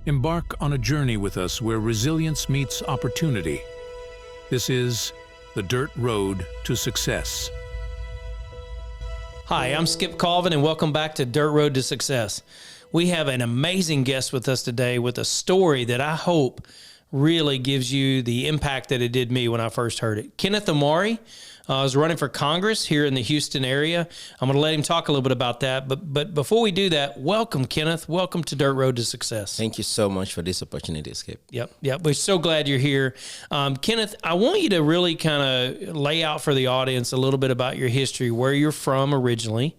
Embark on a journey with us where resilience meets opportunity. This is the Dirt Road to Success. Hi, I'm Skip Colvin, and welcome back to Dirt Road to Success. We have an amazing guest with us today with a story that I hope really gives you the impact that it did me when I first heard it. Kenneth Omoruyi is running for Congress here in the Houston area. I'm going to let him talk a little bit about that. But before we do that, welcome, Kenneth. Welcome to Dirt Road to Success. Thank you so much for this opportunity, Skip. Yep. We're so glad you're here. Kenneth, I want you to really kind of lay out for the audience a little bit about your history, where you're from originally.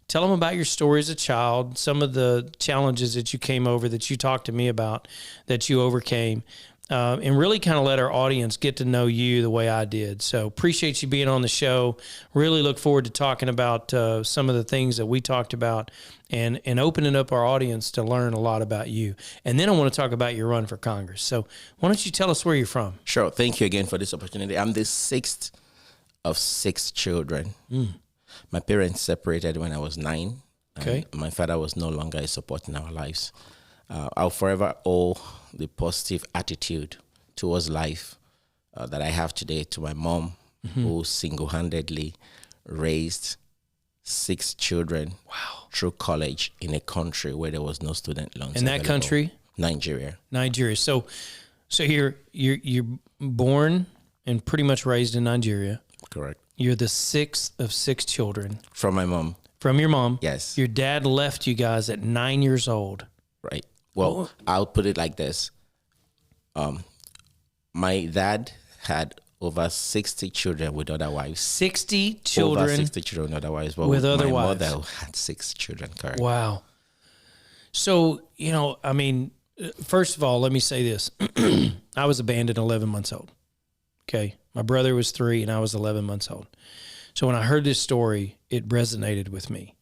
Tell them about your story as a child, some of the challenges that you came over that you talked to me about that you overcame. And really kind of let our audience get to know you the way I did. So appreciate you being on the show. Really look forward to talking about some of the things that we talked about and opening up our audience to learn a lot about you. And then I want to talk about your run for Congress. So why don't you tell us where you're from? Sure. Thank you again for this opportunity. I'm the sixth of six children. My parents separated when I was 9. Okay. My father was no longer a support in our lives. I'll forever owe the positive attitude towards life that I have today to my mom, who single-handedly raised 6 children through college in a country where there was no student loans. In that available. country? Nigeria. So you're born and pretty much raised in Nigeria. Correct. You're the 6th of 6 children. From my mom. From your mom? Yes. Your dad left you guys at 9 years old. Right. Well, I'll put it like this. My dad had over 60 children with other wives. 60 children? Over 60 children with other wives. But with other my wives. mother had 6 children, correct? Wow. So, first of all, let me say this. I was abandoned 11 months old. Okay. My brother was 3 and I was 11 months old. So when I heard this story, it resonated with me.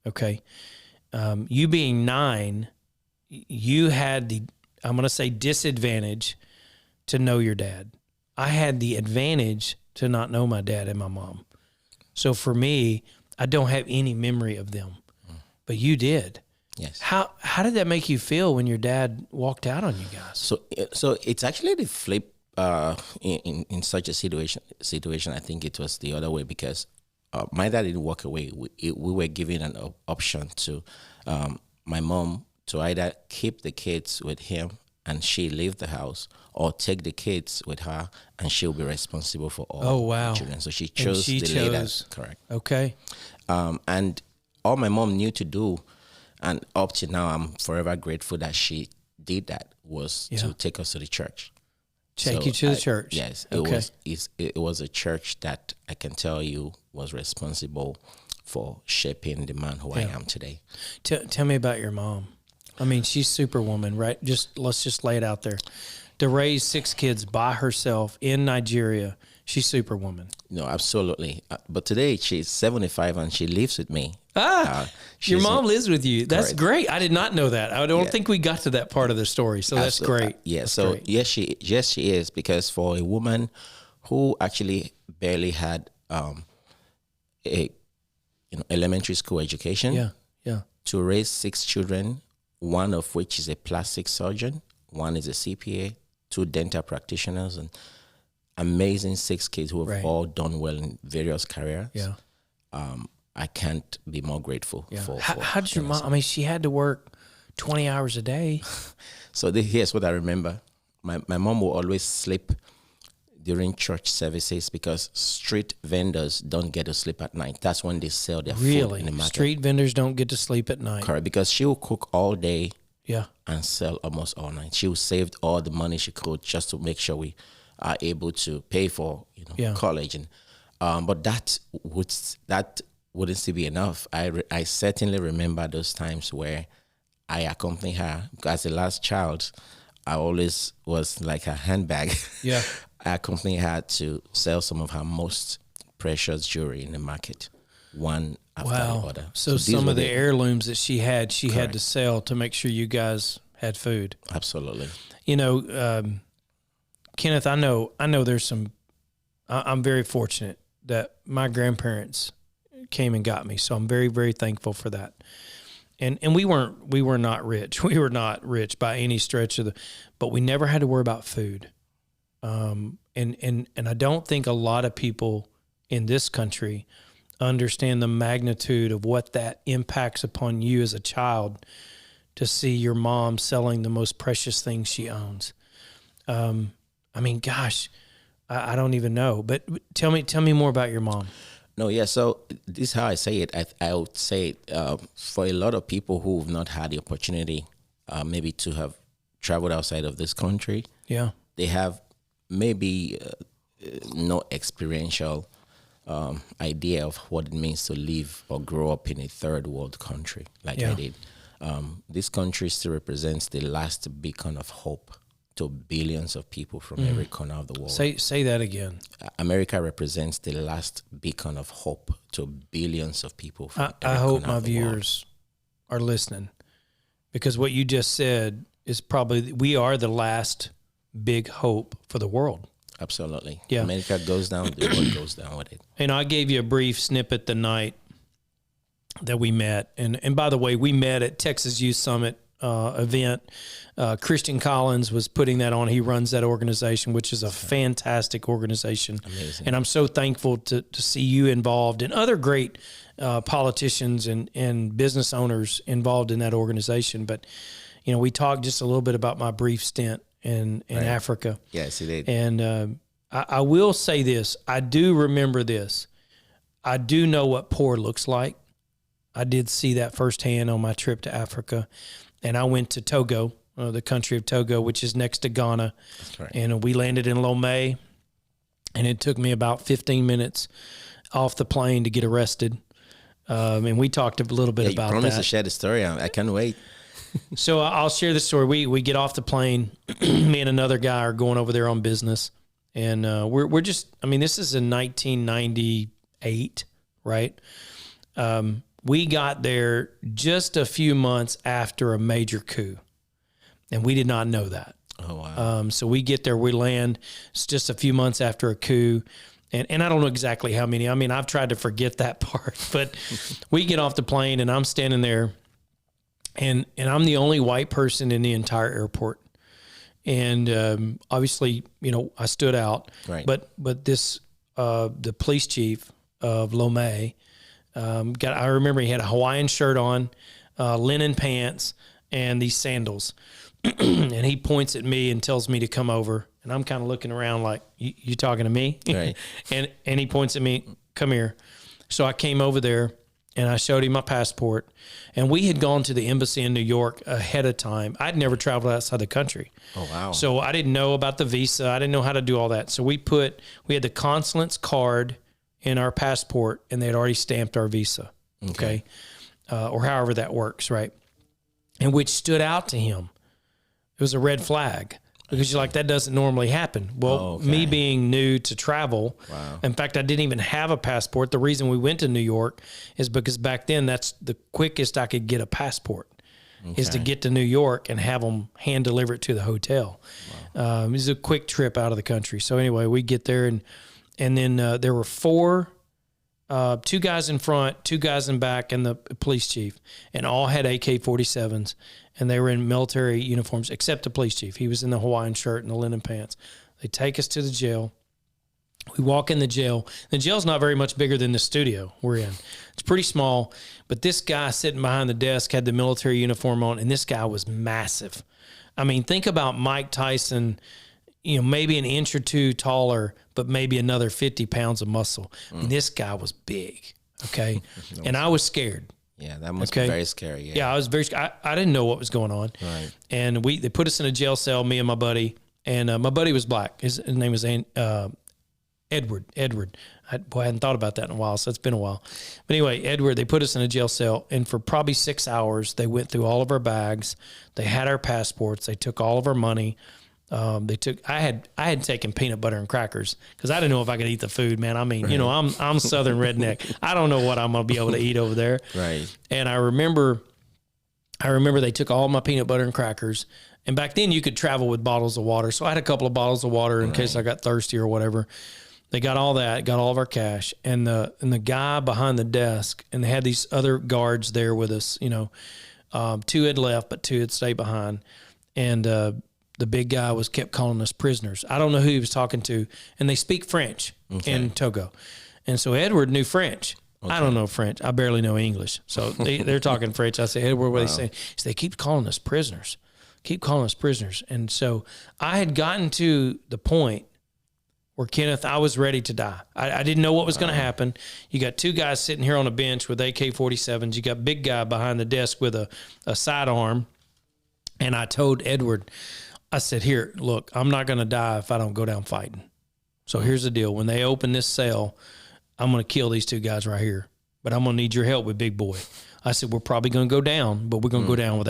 Okay. You being 9, you had the, I'm going to say, disadvantage to know your dad. I had the advantage to not know my dad and my mom. So for me, I don't have any memory of them, but you did. Yes. How did that make you feel when your dad walked out on you guys? So it's actually the flip in such a situation. I think it was the other way because my dad didn't walk away. We were given an option to my mom to either keep the kids with him and she leave the house, or take the kids with her and she'll be responsible for all the children. So she chose the later. Correct. Okay. And all my mom knew to do, and up to now, I'm forever grateful that she did that, was to take us to the church. Take you to the church. Yes. Okay. It was a church that I can tell you was responsible for shaping the man who I am today. Tell me about your mom. I mean, she's Superwoman, right? Let's just lay it out there. To raise 6 kids by herself in Nigeria, she's Superwoman. No, absolutely. But today she's 75 and she lives with me. Your mom lives with you. That's Correct. great. I did not know that. I don't think we got to that part of the story. So that's great. Yes. Great. Yes, she is, because for a woman who actually barely had a elementary school education, to raise 6 children, one of which is a plastic surgeon, one is a CPA, 2 dental practitioners, and amazing 6 kids who have all done well in various careers. Yeah. I can't be more grateful for how did your mom? I mean, she had to work 20 hours a day. So here's what I remember. My mom will always sleep during church services because street vendors don't get to sleep at night. That's when they sell their food in the market. Street vendors don't get to sleep at night. Correct, because she will cook all day Yeah. and sell almost all night. She saved all the money she could just to make sure we are able to pay for college. And but that wouldn't still be enough. I certainly remember those times where I accompanied her. As the last child, I always was like her handbag. Yeah. I accompanied her to sell some of her most precious jewelry in the market, one after the other. So some of the heirlooms that she had Correct. to sell to make sure you guys had food. Absolutely. You know, Kenneth, I know there's some, I'm very fortunate that my grandparents came and got me. So I'm very, very thankful for that. And we were not rich. We were not rich by any stretch but we never had to worry about food. And I don't think a lot of people in this country understand the magnitude of what that impacts upon you as a child to see your mom selling the most precious things she owns. I mean, gosh, I don't even know. But tell me more about your mom. No, yeah. So this is how I say it. I would say for a lot of people who have not had the opportunity, maybe to have traveled outside of this country, yeah, they have maybe no experiential idea of what it means to live or grow up in a third world country like I did. This country still represents the last beacon of hope to billions of people from every corner of the world. Say that again. America represents the last beacon of hope to billions of people from I hope my viewers are listening, because what you just said is probably, we are the last big hope for the world. Absolutely. Yeah. America goes down, the world goes down with it. And I gave you a brief snippet the night that we met. And by the way, we met at Texas Youth Summit event. Christian Collins was putting that on. He runs that organization, which is a fantastic organization. Amazing. And I'm so thankful to see you involved and other great politicians and business owners involved in that organization. But, you know, we talked just a little bit about my brief stint in Africa. Yes, it did. And I will say this. I do remember this. I do know what poor looks like. I did see that firsthand on my trip to Africa. And I went to Togo, the country of Togo, which is next to Ghana. That's right. And we landed in Lomé, and it took me about 15 minutes off the plane to get arrested. And we talked a little bit about that. You promised to share the story. I can't wait. So I'll share the story. We get off the plane. Me and another guy are going over there on business. And we're just, I mean, this is in 1998, right? We got there just a few months after a major coup, and we did not know that. Oh, wow. So we get there, we land. It's just a few months after a coup, and I don't know exactly how many. I mean, I've tried to forget that part, but we get off the plane, and I'm standing there, and I'm the only white person in the entire airport. And obviously, you know, I stood out. Right. But this the police chief of Lomé, I remember he had a Hawaiian shirt on, linen pants, and these sandals. And he points at me and tells me to come over. And I'm kind of looking around like, you talking to me? Right. and he points at me, come here. So I came over there and I showed him my passport. And we had gone to the embassy in New York ahead of time. I'd never traveled outside the country. Oh, wow. So I didn't know about the visa. I didn't know how to do all that. So we had the consulate's card in our passport, and they had already stamped our visa, okay? Or however that works, right? And which stood out to him. It was a red flag, because you're like, that doesn't normally happen. Well, me being new to travel, in fact, I didn't even have a passport. The reason we went to New York is because back then, that's the quickest I could get a passport, is to get to New York and have them hand deliver it to the hotel. Wow. It was a quick trip out of the country. So anyway, we get there, and then there were four, two guys in front, two guys in back, and the police chief, and all had AK-47s, and they were in military uniforms, except the police chief. He was in the Hawaiian shirt and the linen pants. They take us to the jail. We walk in the jail. The jail's not very much bigger than the studio we're in. It's pretty small, but this guy sitting behind the desk had the military uniform on, and this guy was massive. I mean, think about Mike Tyson, you know, maybe an inch or two taller, but maybe another 50 pounds of muscle. And this guy was big, okay? And I was scared. Yeah, that must be very scary. Yeah, I was very scared. I didn't know what was going on. Right. And they put us in a jail cell, me and my buddy. And my buddy was black. His name was Edward. I hadn't thought about that in a while, so it's been a while. But anyway, Edward, they put us in a jail cell, and for probably 6 hours, they went through all of our bags. They had our passports. They took all of our money. I had taken peanut butter and crackers because I didn't know if I could eat the food, man. I mean, you know, I'm Southern redneck. I don't know what I'm going to be able to eat over there. Right. And I remember they took all my peanut butter and crackers. And back then you could travel with bottles of water. So I had a couple of bottles of water in case I got thirsty or whatever. They got all that, got all of our cash, and the guy behind the desk, and they had these other guards there with us. You know, 2 had left, but 2 had stayed behind, and the big guy kept calling us prisoners. I don't know who he was talking to, and they speak French in Togo, and so Edward knew French. Okay. I don't know French. I barely know English, so they're talking French. I say, Edward, what are they saying? So they keep calling us prisoners, and so I had gotten to the point where, Kenneth, I was ready to die. I didn't know what was going to happen. You got 2 guys sitting here on a bench with AK-47s. You got big guy behind the desk with a sidearm. And I told Edward, I said, here, look, I'm not going to die if I don't go down fighting. So here's the deal. When they open this cell, I'm going to kill these 2 guys right here. But I'm going to need your help with Big Boy. I said, we're probably going to go down, but we're going to go down with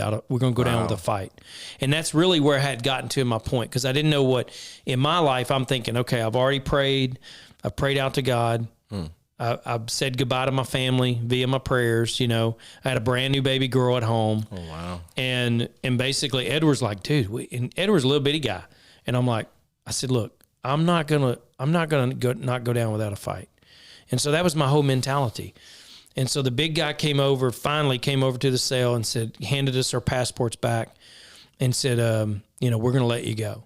a fight. And that's really where I had gotten to my point, because I didn't know what, in my life, I'm thinking, okay, I've already prayed. I've prayed out to God. I've said goodbye to my family via my prayers. You know, I had a brand new baby girl at home. Oh, wow. And basically Edward's like, dude, and Edward's a little bitty guy. And I'm like, I said, look, I'm not going to go down without a fight. And so that was my whole mentality. And so the big guy finally came over to the cell and handed us our passports back and said, you know, we're going to let you go.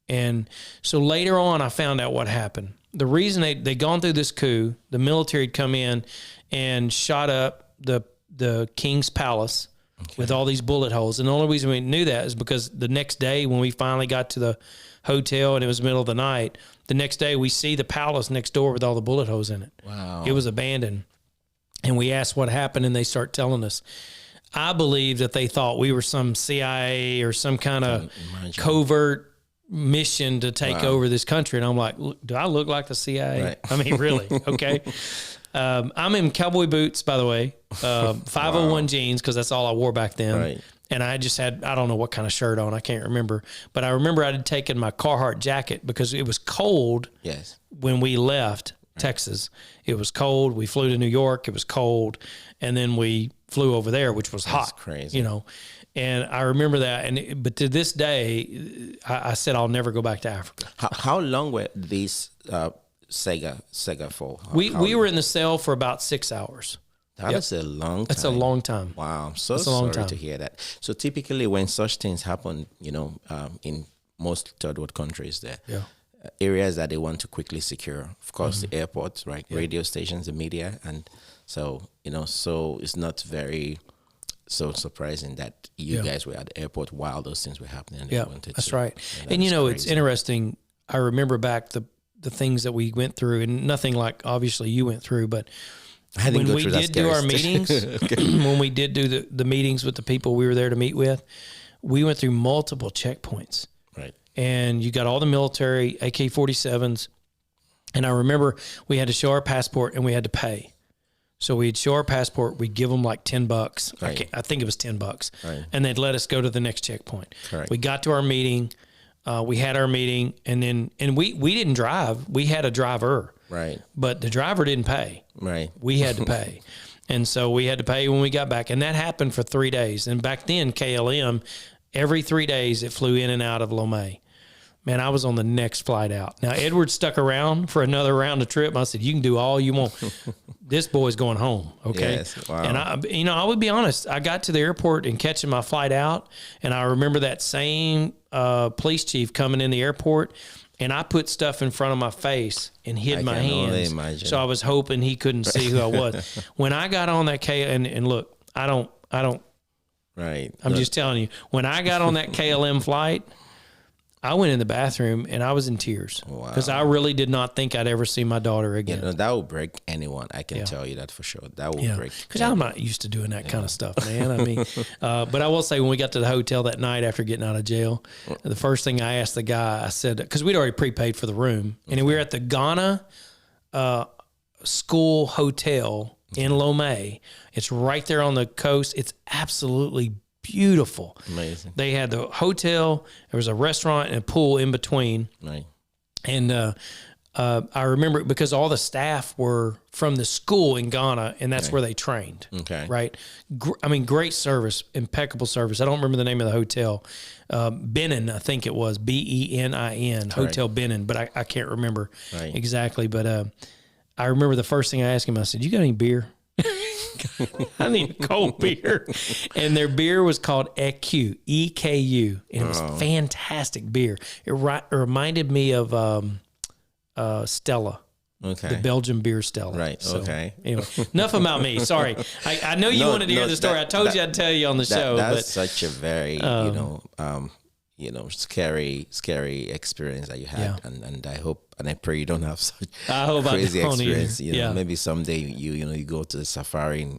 And so later on, I found out what happened. The reason they gone through this coup, the military had come in and shot up the king's palace with all these bullet holes. And the only reason we knew that is because the next day when we finally got to the hotel and it was the middle of the night, the next day we see the palace next door with all the bullet holes in it. Wow. It was abandoned. And we asked what happened, and they start telling us. I believe that they thought we were some CIA or some kind of covert mission to take over this country. And I'm like, do I look like the CIA? Right. I mean, really? Okay. I'm in cowboy boots, by the way, 501 jeans, because that's all I wore back then. Right. And I just had, I don't know what kind of shirt on. I can't remember. But I remember I had taken my Carhartt jacket because it was cold when we left Texas. It was cold. We flew to New York. It was cold. And then we flew over there, which was hot. Crazy. You know. And I remember that. But to this day, I said I'll never go back to Africa. How long were these Sega for? We were in the cell for about 6 hours. That is a long time. That's a long time. Wow. I'm so sorry to hear that. So typically when such things happen, you know, in most third world countries, there areas that they want to quickly secure. Of course, the airports, right? Yeah. Radio stations, the media. And so, you know, so it's not very so surprising that you guys were at the airport while those things were happening. And that's right. And, you know, crazy. It's interesting. I remember back the things that we went through, and nothing like obviously you went through, but when we did do our meetings, when we did do the meetings with the people we were there to meet with, we went through multiple checkpoints. Right. And you got all the military AK-47s. And I remember we had to show our passport and we had to pay. So we'd show our passport, we'd give them like $10. Right. I think it was $10. Right. And they'd let us go to the next checkpoint. Correct. We got to our meeting. We had our meeting, and we didn't drive. We had a driver. Right. But the driver didn't pay. Right. We had to pay. And so we had to pay when we got back. And that happened for 3 days. And back then, KLM, every 3 days, it flew in and out of Lomé. Man, I was on the next flight out. Now, Edward stuck around for another round of trip. I said, you can do all you want. This boy's going home, okay? Yes, wow. And, I would be honest. I got to the airport and catching my flight out, and I remember that same police chief coming in the airport, and I put stuff in front of my face and hid my hands. So I was hoping he couldn't see who I was. When I got on that and look, I don't. Right. I'm just telling you, when I got on that KLM flight, I went in the bathroom and I was in tears because I really did not think I'd ever see my daughter again. You know, that would break anyone. I can tell you that for sure. That would break. Because I'm not used to doing that kind of stuff, man. I mean, but I will say when we got to the hotel that night after getting out of jail, the first thing I asked the guy, I said, because we'd already prepaid for the room, and we were at the Ghana School Hotel in Lomé. It's right there on the coast. It's absolutely beautiful. Amazing. They had the hotel, there was a restaurant and a pool in between. Right. And I remember because all the staff were from the school in Ghana, and that's where they trained. Okay. Right. I mean, great service, impeccable service. I don't remember the name of the hotel. Benin, I think it was Benin, Hotel Benin, but I can't remember exactly. But I remember the first thing I asked him, I said, "You got any beer?" I need a cold beer. And their beer was called EQ, EKU, and it was fantastic beer. It reminded me of Stella. Okay. The Belgian beer Stella. Right. So, okay. Anyway, enough about me. Sorry. I know you wanted to hear the story. I told you I'd tell you on the show. That's such a very, scary experience that you had. And I hope, and I pray you don't have such crazy experience. Maybe someday you go to the safari in,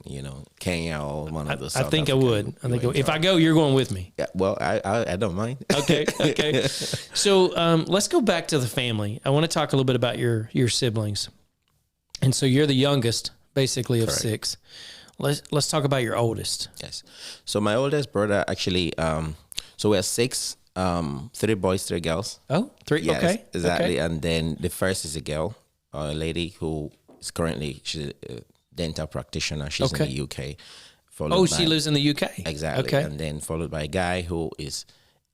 Kenya or one of those. I think I would. If I go, you're going with me. Yeah, well, I don't mind. Okay. So let's go back to the family. I want to talk a little bit about your siblings. And so you're the youngest, basically, of six. Let's talk about your oldest. Yes. So my oldest brother actually, so we're six, 3 boys, 3 girls. Oh, 3. Yes, okay. Exactly. Okay. And then the first is a girl, a lady who is currently, she's a dental practitioner. She's in the UK. She lives in the UK. Exactly. Okay. And then followed by a guy who is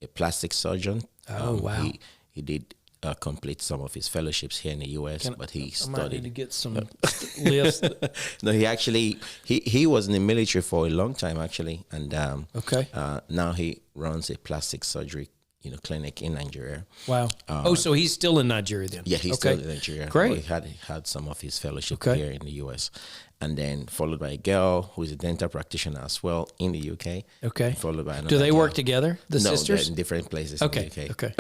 a plastic surgeon. Oh, wow. He did complete some of his fellowships here in the US, but he studied. I might need to get some lifts. No, he was in the military for a long time actually, and now he runs a plastic surgery clinic in Nigeria. Wow. So he's still in Nigeria then? Yeah, he's still in Nigeria. Great. He had some of his fellowship here in the US, and then followed by a girl who is a dental practitioner as well in the UK. Okay. Followed by another. Do they girl. work together? The sisters? They're in different places in the UK. Okay.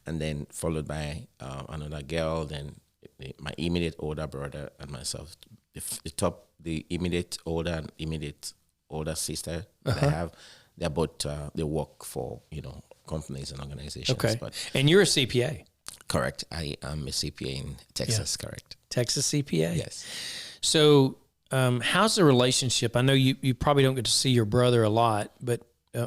And then followed by another girl, then my immediate older brother and myself. The immediate older sister that I have, they're both they work for companies and organizations. Okay. But and you're a CPA. Correct. I am a CPA in Texas. Correct. Texas CPA. Yes. So, how's the relationship? I know you probably don't get to see your brother a lot, but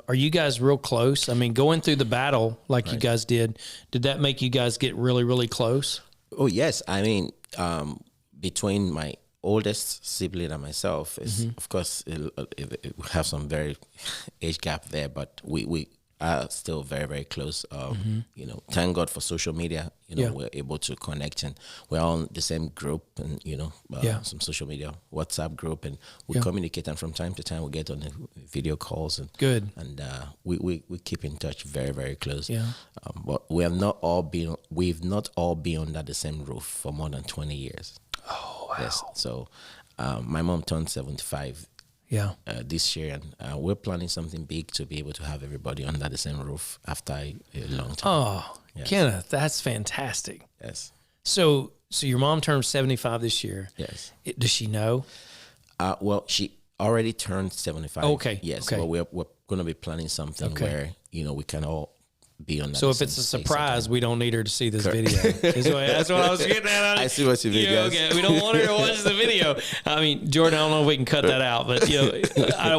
are you guys real close? I mean, going through the battle like you guys did that make you guys get really, really close? Oh, yes. I mean, between my oldest sibling and myself, is of course, it have some very age gap there, but we are still very, very close. Thank God for social media. We're able to connect, and we're on the same group, and some social media WhatsApp group, and we communicate. And from time to time, we get on the video calls, and we keep in touch very, very close. Yeah. But we've not all been under the same roof for more than 20 years. Oh wow! Yes. So, my mom turned 75. Yeah. This year, and we're planning something big to be able to have everybody under the same roof after a long time. Oh, yes. Kenneth, that's fantastic. Yes. So your mom turned 75 this year. Yes. Does she know? Well, she already turned 75. Okay. Yes. Okay. But we're going to be planning something where we can all be on that. So if it's a surprise, we don't need her to see this video. That's what I was getting at. I see what you mean. Okay. We don't want her to watch the video. I mean, Jordan, I don't know if we can cut that out, but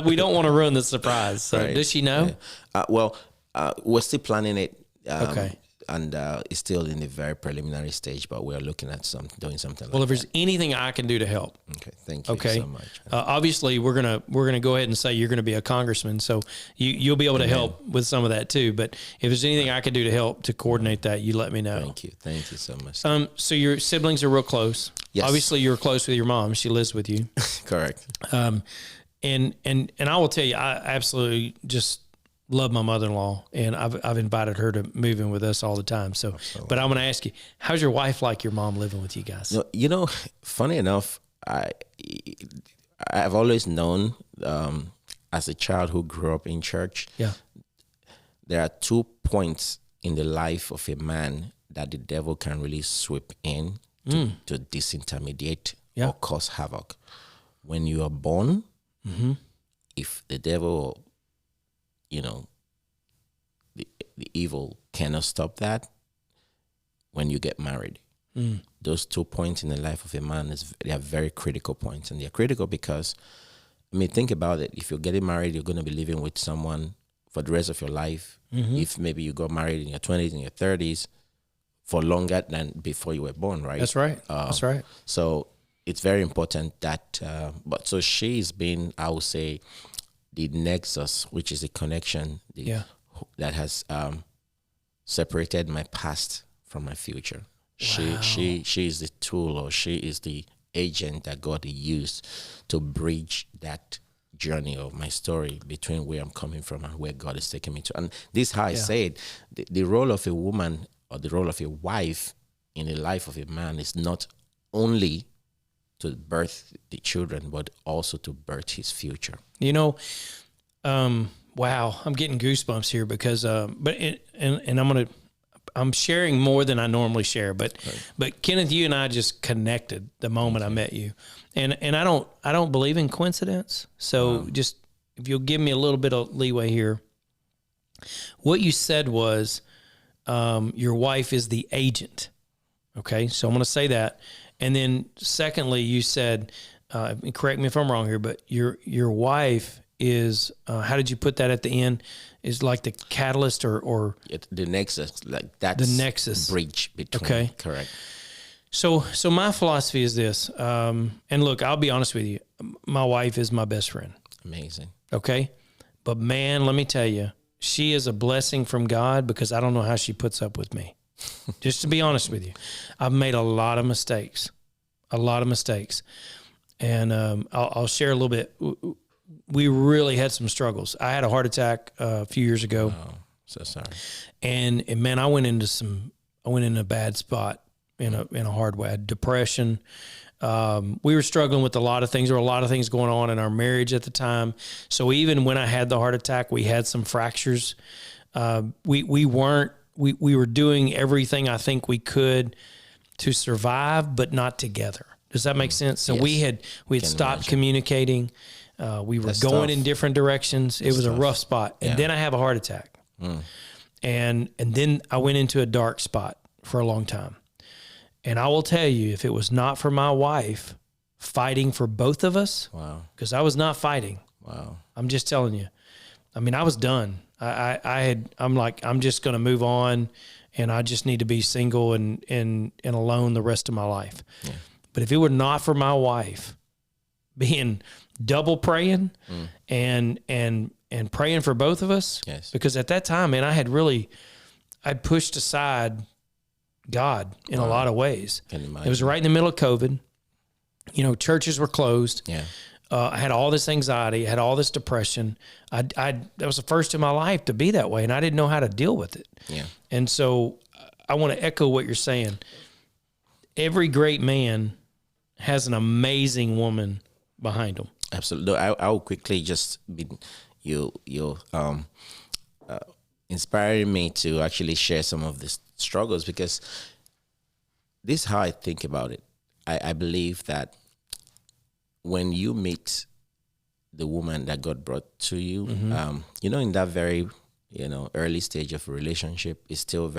we don't want to ruin the surprise. So does she know? Well, we're still planning it. Okay. And it's still in the very preliminary stage, but we're looking at doing something. Well, if there's anything I can do to help, okay, thank you so much. Obviously, we're gonna go ahead and say you're gonna be a congressman, so you'll be able to help with some of that too. But if there's anything I can do to help to coordinate that, you let me know. Thank you so much. So your siblings are real close. Yes. Obviously, you're close with your mom. She lives with you. Correct. And I will tell you, I absolutely just love my mother-in-law, and I've invited her to move in with us all the time. So, absolutely. But I'm going to ask you, how's your wife like your mom living with you guys? Funny enough, I've always known as a child who grew up in church. Yeah, there are 2 points in the life of a man that the devil can really sweep in to disintermediate or cause havoc. When you are born, if the devil, the evil cannot stop that. When you get married, those 2 points in the life of a man they are very critical points, and they're critical because, think about it. If you're getting married, you're going to be living with someone for the rest of your life. If maybe you got married in your 20s and your 30s, for longer than before you were born, right? That's right. That's right. So it's very important that, but so she's been, I would say, the nexus, which is a connection that has separated my past from my future. Wow. She is the tool, or she is the agent that God used to bridge that journey of my story between where I'm coming from and where God is taking me to. And this is how I say it, the role of a woman or the role of a wife in the life of a man is not only to birth the children, but also to birth his future. You know, wow, I'm getting goosebumps here because, I'm sharing more than I normally share, but Kenneth, you and I just connected the moment I met you, and I don't believe in coincidence. So just, if you'll give me a little bit of leeway here, what you said was, your wife is the agent. Okay. So I'm going to say that. And then secondly, you said, correct me if I'm wrong here, but your wife is, how did you put that at the end? Is like the catalyst or the nexus, like that's the nexus bridge between. Okay. Correct. So my philosophy is this, and look, I'll be honest with you. My wife is my best friend. Amazing. Okay. But man, let me tell you, she is a blessing from God, because I don't know how she puts up with me. Just to be honest with you, I've made a lot of mistakes, and I'll share a little bit. We really had some struggles. I had a heart attack a few years ago. Oh, so sorry. And man, I went in a bad spot in a hard way. I had depression. We were struggling with a lot of things. There were a lot of things going on in our marriage at the time. So even when I had the heart attack, we had some fractures. We were doing everything I think we could to survive, but not together. Does that make sense? So Yes. we had stopped communicating. We were going in different directions. It was a rough spot. And then I have a heart attack. And then I went into a dark spot for a long time. And I will tell you, if it was not for my wife fighting for both of us, because I was not fighting. Wow. I'm just telling you. I mean, I was done. I'm like, I'm just going to move on, and I just need to be single and alone the rest of my life. Yeah. But if it were not for my wife being double praying and praying for both of us, because at that time, man, I'd pushed aside God in a lot of ways. It was right in the middle of COVID. You know, churches were closed. Yeah. I had all this anxiety, I had all this depression. That was the first in my life to be that way, and I didn't know how to deal with it. Yeah. And so I want to echo what you're saying. Every great man has an amazing woman behind him. Absolutely. I will quickly just be inspiring me to actually share some of the struggles, because this is how I think about it. I believe that when you meet the woman that God brought to you, in that very, early stage of a relationship, is still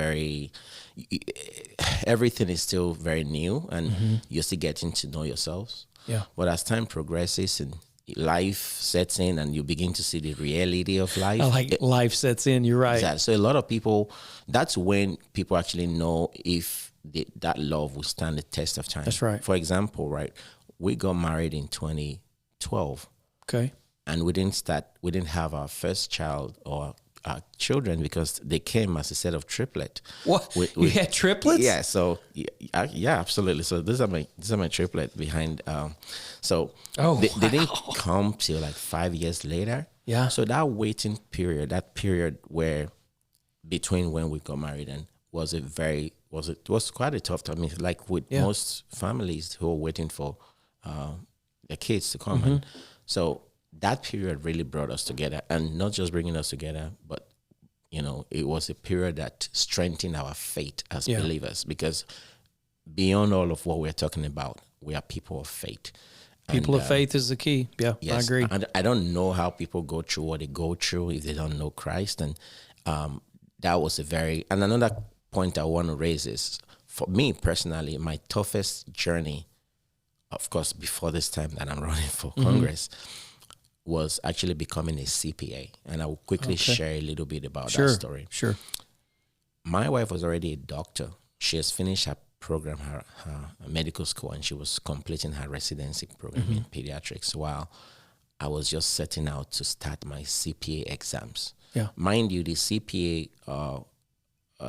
everything is still very new, and you're still getting to know yourselves. Yeah. But as time progresses and life sets in, and you begin to see the reality of life. Life sets in, you're right. Exactly. So a lot of people, that's when people actually know if that love will stand the test of time. That's right. For example, right, we got married in 2012. Okay. And we didn't have our first child or our children because they came as a set of triplet. What? You had triplets? Yeah. So yeah, absolutely. So these are my triplet behind. They didn't come till like 5 years later. Yeah. So that waiting period, that period where between when we got married and was quite a tough time. I mean, like with most families who are waiting for their kids to come. And so that period really brought us together, and not just bringing us together, but it was a period that strengthened our faith as believers, because beyond all of what we're talking about, we are people of faith. People of faith is the key. Yeah, yes, I agree. And I don't know how people go through what they go through if they don't know Christ. And that was and another point I want to raise is, for me personally, my toughest journey, of course, before this time that I'm running for Congress, was actually becoming a CPA. And I will quickly share a little bit about that story. Sure. My wife was already a doctor. she has finished her program, her medical school, and she was completing her residency program in pediatrics while I was just setting out to start my CPA exams. Yeah. Mind you, the CPA,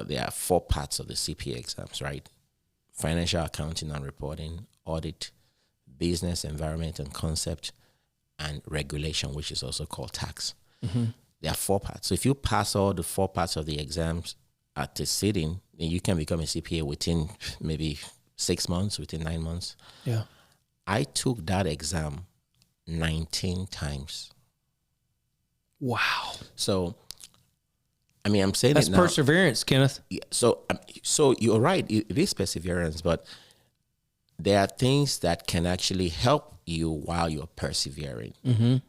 there are 4 parts of the CPA exams, right? Financial accounting and reporting, audit, business, environment and concept, and regulation, which is also called tax. There are 4 parts. So if you pass all the 4 parts of the exams at a sitting, then you can become a CPA within maybe 6 months, within 9 months. Yeah. I took that exam 19 times. Wow. So, I mean, I'm saying That's it now. perseverance, Kenneth. Yeah, so you're right. It is perseverance, but there are things that can actually help you while you're persevering.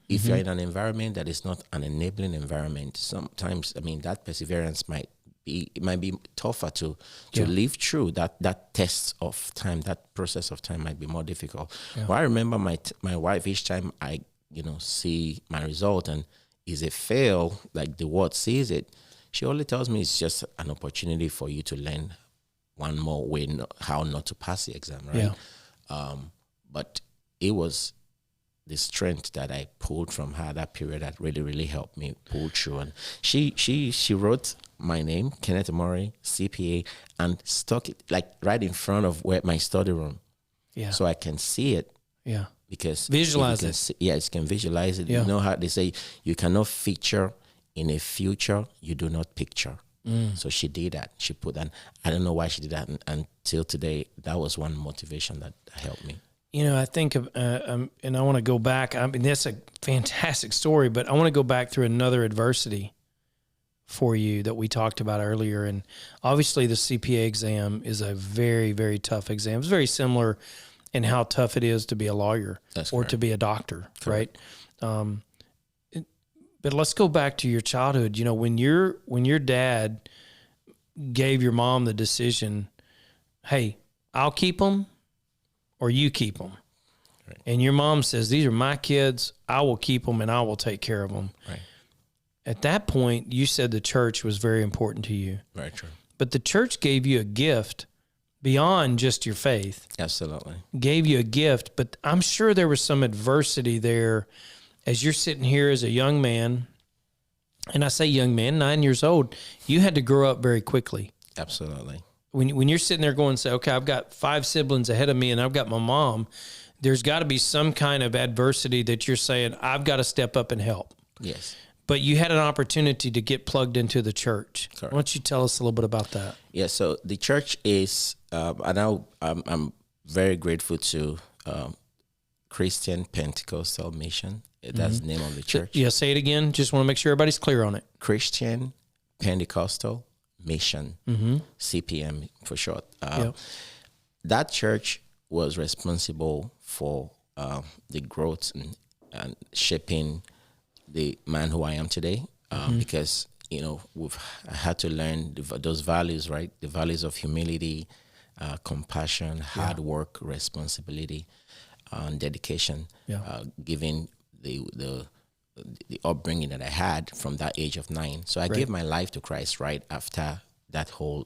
If you're in an environment that is not an enabling environment, sometimes, I mean, that perseverance might be tougher to live through. That test of time, that process of time might be more difficult. Yeah. Well, I remember my wife, each time I see my result and is a fail, like the world sees it, she only tells me it's just an opportunity for you to learn one more way how not to pass the exam, right? Yeah. But it was the strength that I pulled from her that period that really, really helped me pull through. And she wrote my name, Kenneth Omoruyi, CPA, and stuck it like right in front of my study room. Yeah. So I can see it. Yeah. Because visualize it. You can visualize it. Yeah. You know how they say you cannot feature in a future you do not picture. So she did that. She put that. I don't know why she did that until today. That was one motivation that helped me. I think of, and I want to go back. I mean, that's a fantastic story, but I want to go back through another adversity for you that we talked about earlier. And obviously the CPA exam is a very, very tough exam. It's very similar in how tough it is to be a lawyer to be a doctor, correct. Right? But let's go back to your childhood. When your dad gave your mom the decision, hey, I'll keep them or you keep them. Right. And your mom says, these are my kids. I will keep them and I will take care of them. Right. At that point, you said the church was very important to you. Very true. But the church gave you a gift beyond just your faith. Absolutely. Gave you a gift, but I'm sure there was some adversity there as you're sitting here as a young man, and I say young man, 9 years old, you had to grow up very quickly. Absolutely. When you're sitting there going, say, okay, I've got 5 siblings ahead of me and I've got my mom, there's got to be some kind of adversity that you're saying, I've got to step up and help. Yes. But you had an opportunity to get plugged into the church. Correct. Why don't you tell us a little bit about that? Yeah, so the church is, I'm very grateful to Christian Pentecostal Mission. That's the name of the church. Yeah, say it again. Just want to make sure everybody's clear on it. Christian Pentecostal Mission, CPM for short. That church was responsible for the growth and shaping the man who I am today, because I had to learn those values, right? The values of humility, compassion, hard work, responsibility, and dedication. Given the upbringing that I had from that age of 9, so I gave my life to Christ right after that whole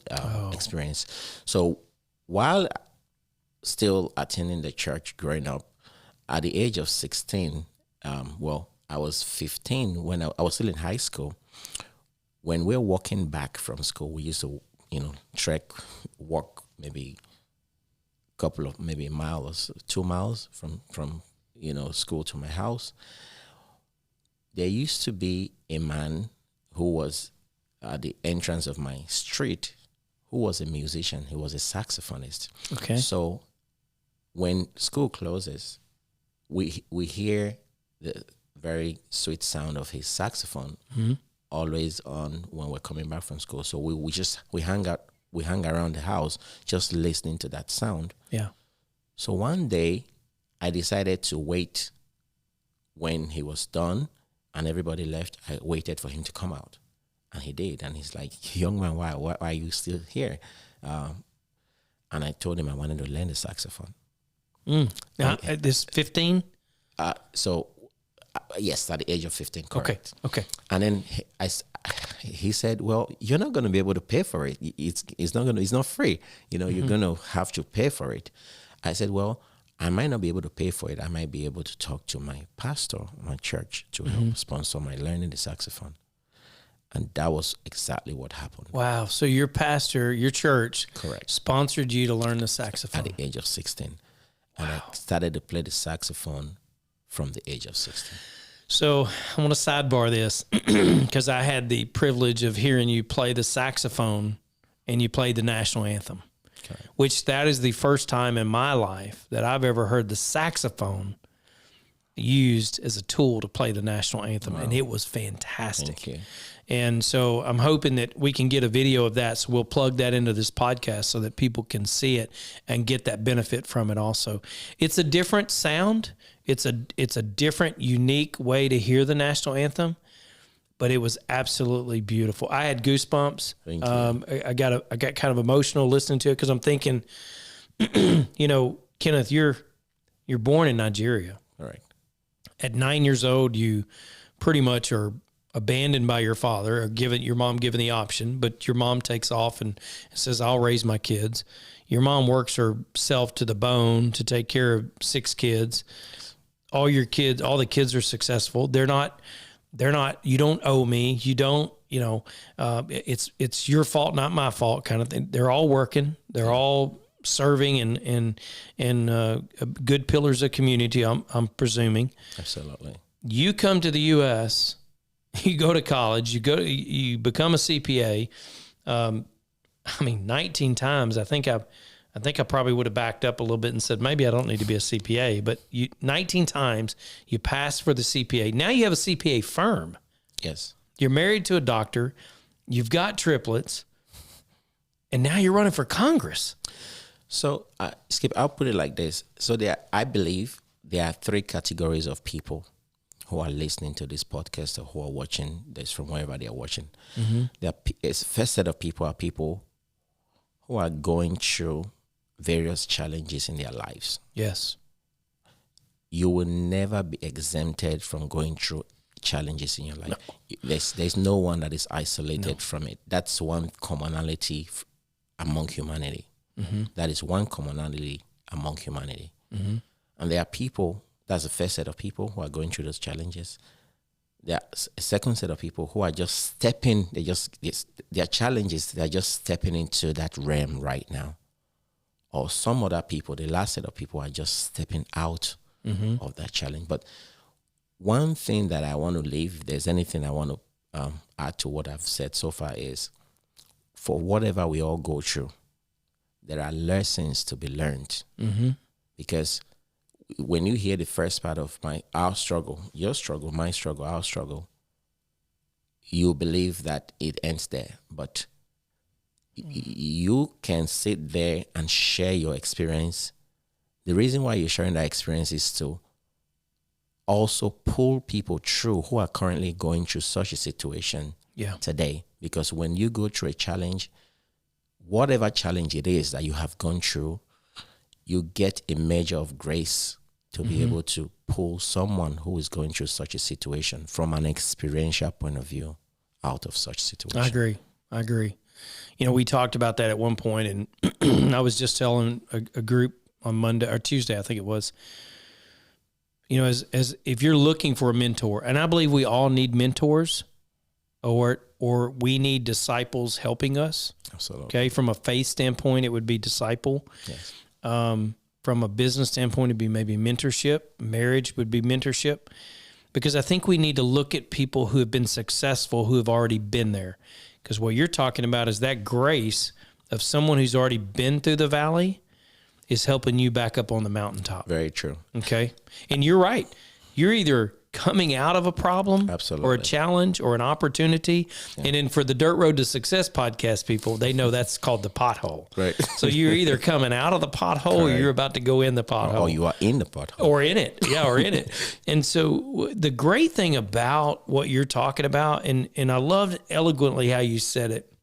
experience. So while still attending the church, growing up, at the age of 16, I was 15 when I was still in high school. When we're walking back from school, we used to, walk maybe a couple of, maybe a mile or 2 miles from school to my house. There used to be a man who was at the entrance of my street who was a musician. He was a saxophonist. Okay. So when school closes, we hear the very sweet sound of his saxophone always on when we're coming back from school. So we hang around the house just listening to that sound. Yeah. So one day I decided to wait when he was done and everybody left. I waited for him to come out, and he did. And he's like, "Young man, why are you still here?" And I told him I wanted to learn the saxophone. Now, at this 15? Yes, at the age of 15, correct. Okay. And then he said, well, you're not going to be able to pay for it. It's not free. You're going to have to pay for it. I said, well, I might not be able to pay for it. I might be able to talk to my pastor, my church, to help sponsor my learning the saxophone. And that was exactly what happened. Wow. So your pastor, your church, Correct, sponsored you to learn the saxophone at the age of 16. And I started to play the saxophone from the age of 16. So I want to sidebar this because I had the privilege of hearing you play the saxophone and you played the national anthem, which that is the first time in my life that I've ever heard the saxophone used as a tool to play the national anthem. Wow. And it was fantastic. Thank you. And so I'm hoping that we can get a video of that. So we'll plug that into this podcast so that people can see it and get that benefit from it also. It's a different sound. It's a different, unique way to hear the national anthem, but it was absolutely beautiful. I had goosebumps. Thank you. I got kind of emotional listening to it because I'm thinking, Kenneth, you're born in Nigeria. All right. At 9 years old, you pretty much are abandoned by your father, or your mom given the option, but your mom takes off and says, I'll raise my kids. Your mom works herself to the bone to take care of 6 kids. All the kids are successful. They're not, you don't owe me. You don't, it's your fault, not my fault kind of thing. They're all working. They're all serving and good pillars of community, I'm presuming. Absolutely. You come to the U.S., you go to college, you become a CPA. 19 times. I think I probably would have backed up a little bit and said, maybe I don't need to be a CPA, but 19 times you passed for the CPA. Now you have a CPA firm. Yes. You're married to a doctor. You've got triplets, and now you're running for Congress. So, Skip, I'll put it like this. So I believe there are 3 categories of people who are listening to this podcast or who are watching this from wherever they are watching. Mm-hmm. The first set of people are people who are going through various challenges in their lives. Yes. You will never be exempted from going through challenges in your life. No. There's no one that is isolated from it. That's one commonality among humanity. Mm-hmm. That is one commonality among humanity. Mm-hmm. And there are people, that's the first set of people who are going through those challenges. There's a second set of people who are just stepping, their challenges, they're just stepping into that realm right now. Or some other people, the last set of people are just stepping out of that challenge. But one thing that I want to leave, if there's anything I want to add to what I've said so far, is for whatever we all go through, there are lessons to be learned. Mm-hmm. Because when you hear the first part of our struggle, your struggle, my struggle, our struggle, you believe that it ends there. But you can sit there and share your experience. The reason why you're sharing that experience is to also pull people through who are currently going through such a situation today. Because when you go through a challenge, whatever challenge it is that you have gone through, you get a measure of grace to be able to pull someone who is going through such a situation from an experiential point of view out of such situation. I agree. We talked about that at one point, and I was just telling a group on Monday or Tuesday, I think it was, as if you're looking for a mentor, and I believe we all need mentors or we need disciples helping us. Absolutely. Okay. From a faith standpoint, it would be disciple. Yes. From a business standpoint, it'd be maybe mentorship. Marriage would be mentorship. Because I think we need to look at people who have been successful, who have already been there. Because what you're talking about is that grace of someone who's already been through the valley is helping you back up on the mountaintop. Very true. Okay. And you're right. You're either coming out of a problem or a challenge or an opportunity. Yeah. And then for the Dirt Road to Success podcast people, they know that's called the pothole. Right. So you're either coming out of the pothole or you're about to go in the pothole. Or you are in the pothole. Or in it. Yeah, or in it. And so the great thing about what you're talking about, and I loved eloquently how you said it,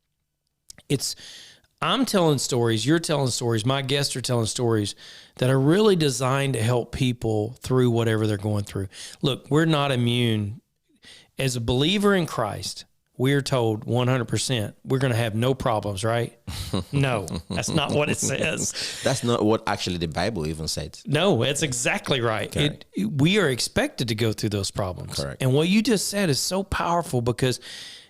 I'm telling stories, you're telling stories, my guests are telling stories that are really designed to help people through whatever they're going through. Look, we're not immune. As a believer in Christ, we're told 100% we're going to have no problems, right? No, that's not what it says. That's not what actually the Bible even said. No, that's exactly right. We are expected to go through those problems. Correct. And what you just said is so powerful because,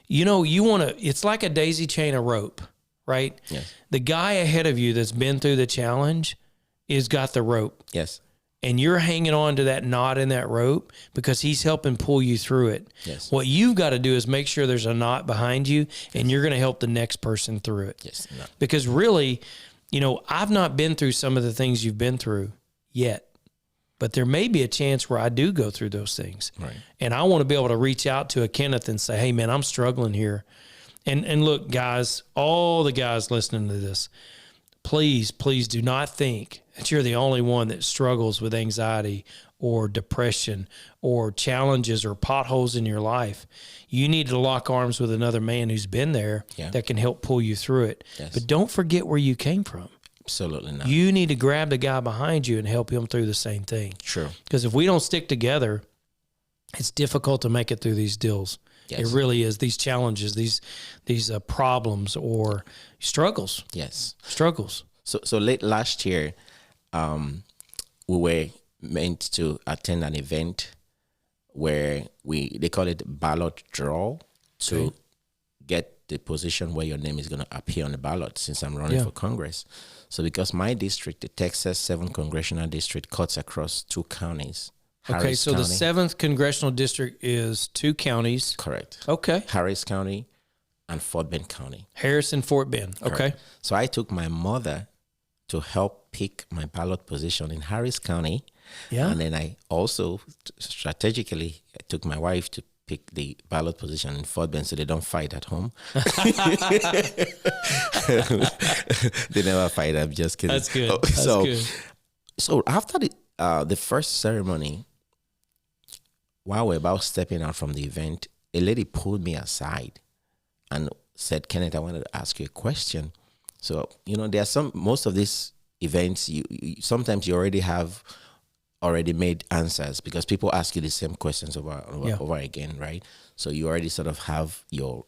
you want to, it's like a daisy chain of rope, right? Yes. The guy ahead of you that's been through the challenge is got the rope. Yes. And you're hanging on to that knot in that rope because he's helping pull you through it. Yes. What you've got to do is make sure there's a knot behind you and you're going to help the next person through it. Yes. No. Because really, I've not been through some of the things you've been through yet, but there may be a chance where I do go through those things. Right. And I want to be able to reach out to a Kenneth and say, hey man, I'm struggling here. And look, guys, all the guys listening to this, please do not think that you're the only one that struggles with anxiety or depression or challenges or potholes in your life. You need to lock arms with another man who's been there that can help pull you through it. Yes. But don't forget where you came from. Absolutely not. You need to grab the guy behind you and help him through the same thing. True. Because if we don't stick together, it's difficult to make it through these deals. Yes. It really is. These challenges, these problems or struggles. Yes. Struggles. So late last year, we were meant to attend an event where they call it ballot draw to get the position where your name is going to appear on the ballot since I'm running for Congress. So because my district, the Texas 7th Congressional District, cuts across 2 counties. Okay, Harris so County, the 7th Congressional District is 2 counties. correct. Okay. Harris County and Fort Bend County. Harris and Fort Bend. Okay. Correct. So I took my mother to help pick my ballot position in Harris County. Yeah. And then I also strategically took my wife to pick the ballot position in Fort Bend so they don't fight at home. They never fight. I'm just kidding. That's good. So after the first ceremony, while we're about stepping out from the event, a lady pulled me aside and said, Kenneth, I wanted to ask you a question. So, there are most of these events, you sometimes you already have made answers because people ask you the same questions over again, right? So you already sort of have your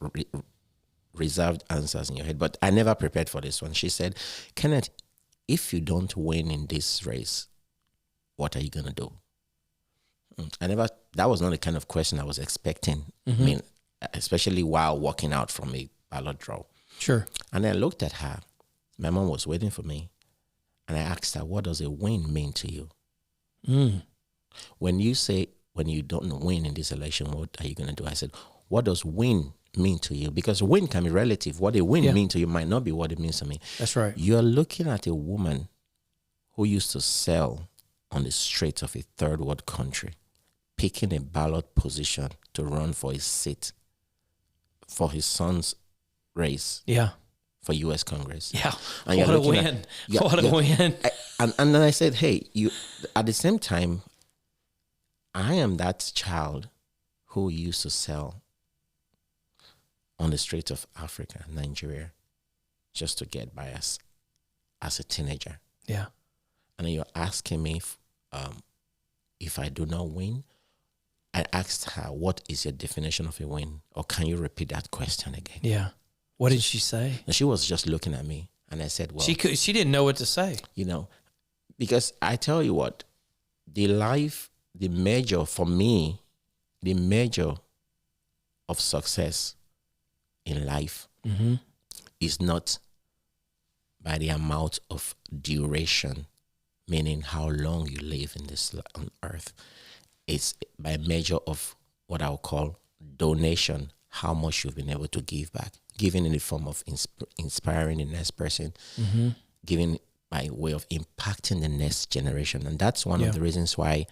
reserved answers in your head. But I never prepared for this one. She said, Kenneth, if you don't win in this race, what are you going to do? That was not the kind of question I was expecting. I mean, especially while walking out from a ballot draw. Sure. And I looked at her. My mom was waiting for me. And I asked her, what does a win mean to you? When you don't win in this election, what are you going to do? I said, what does win mean to you? Because win can be relative. What a win mean to you might not be what it means to me. That's right. You're looking at a woman who used to sell on the streets of a third world country, picking a ballot position to run for his seat for his son's race. Yeah. For U.S. Congress. Yeah. And what a win. What a win. And then I said, hey, you. At the same time, I am that child who used to sell on the streets of Africa, Nigeria, just to get by as a teenager. Yeah. And then you're asking me if I do not win. I asked her, what is your definition of a win? Or can you repeat that question again? Yeah. What did she say? And she was just looking at me. And I said, well, she didn't know what to say. Because I tell you what, the measure of success in life is not by the amount of duration, meaning how long you live on earth. It's by measure of what I would call donation, how much you've been able to give back, giving in the form of inspiring the next person, giving by way of impacting the next generation. And that's one of the reasons why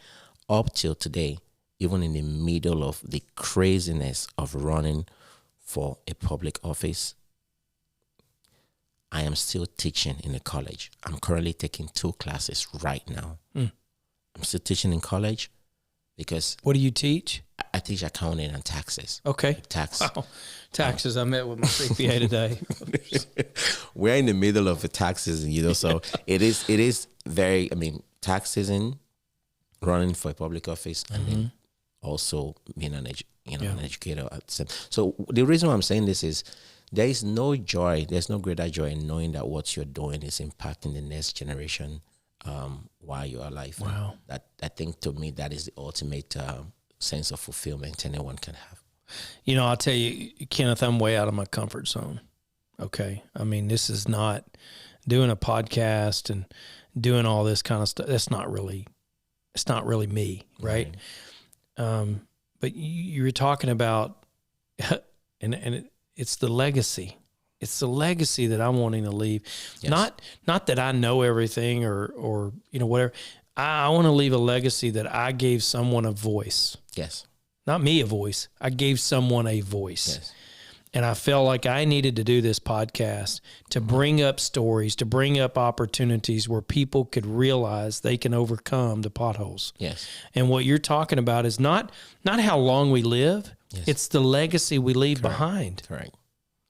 up till today, even in the middle of the craziness of running for a public office, I am still teaching in a college. I'm currently taking 2 classes right now. I'm still teaching in college because... What do you teach? I teach accounting and taxes. Okay. Tax. Wow. Taxes. I met with my CPA today. We're in the middle of a tax season, so it is very, tax season, running for a public office, and then also being an educator. So the reason why I'm saying this is there is no joy, there's no greater joy in knowing that what you're doing is impacting the next generation while you're alive. Wow. And that, I think, to me, that is the ultimate sense of fulfillment anyone can have. You know, I'll tell you, Kenneth, I'm way out of my comfort zone. Okay. I mean, this is not doing a podcast and doing all this kind of stuff. It's not really me. Right. But you were talking about, and it's the legacy. It's the legacy that I'm wanting to leave. Yes. Not that I know everything or whatever. I want to leave a legacy that I gave someone a voice. Yes. Not me a voice. I gave someone a voice. Yes. And I felt like I needed to do this podcast to bring up stories, to bring up opportunities where people could realize they can overcome the potholes. Yes. And what you're talking about is not how long we live. Yes. It's the legacy we leave behind. Correct.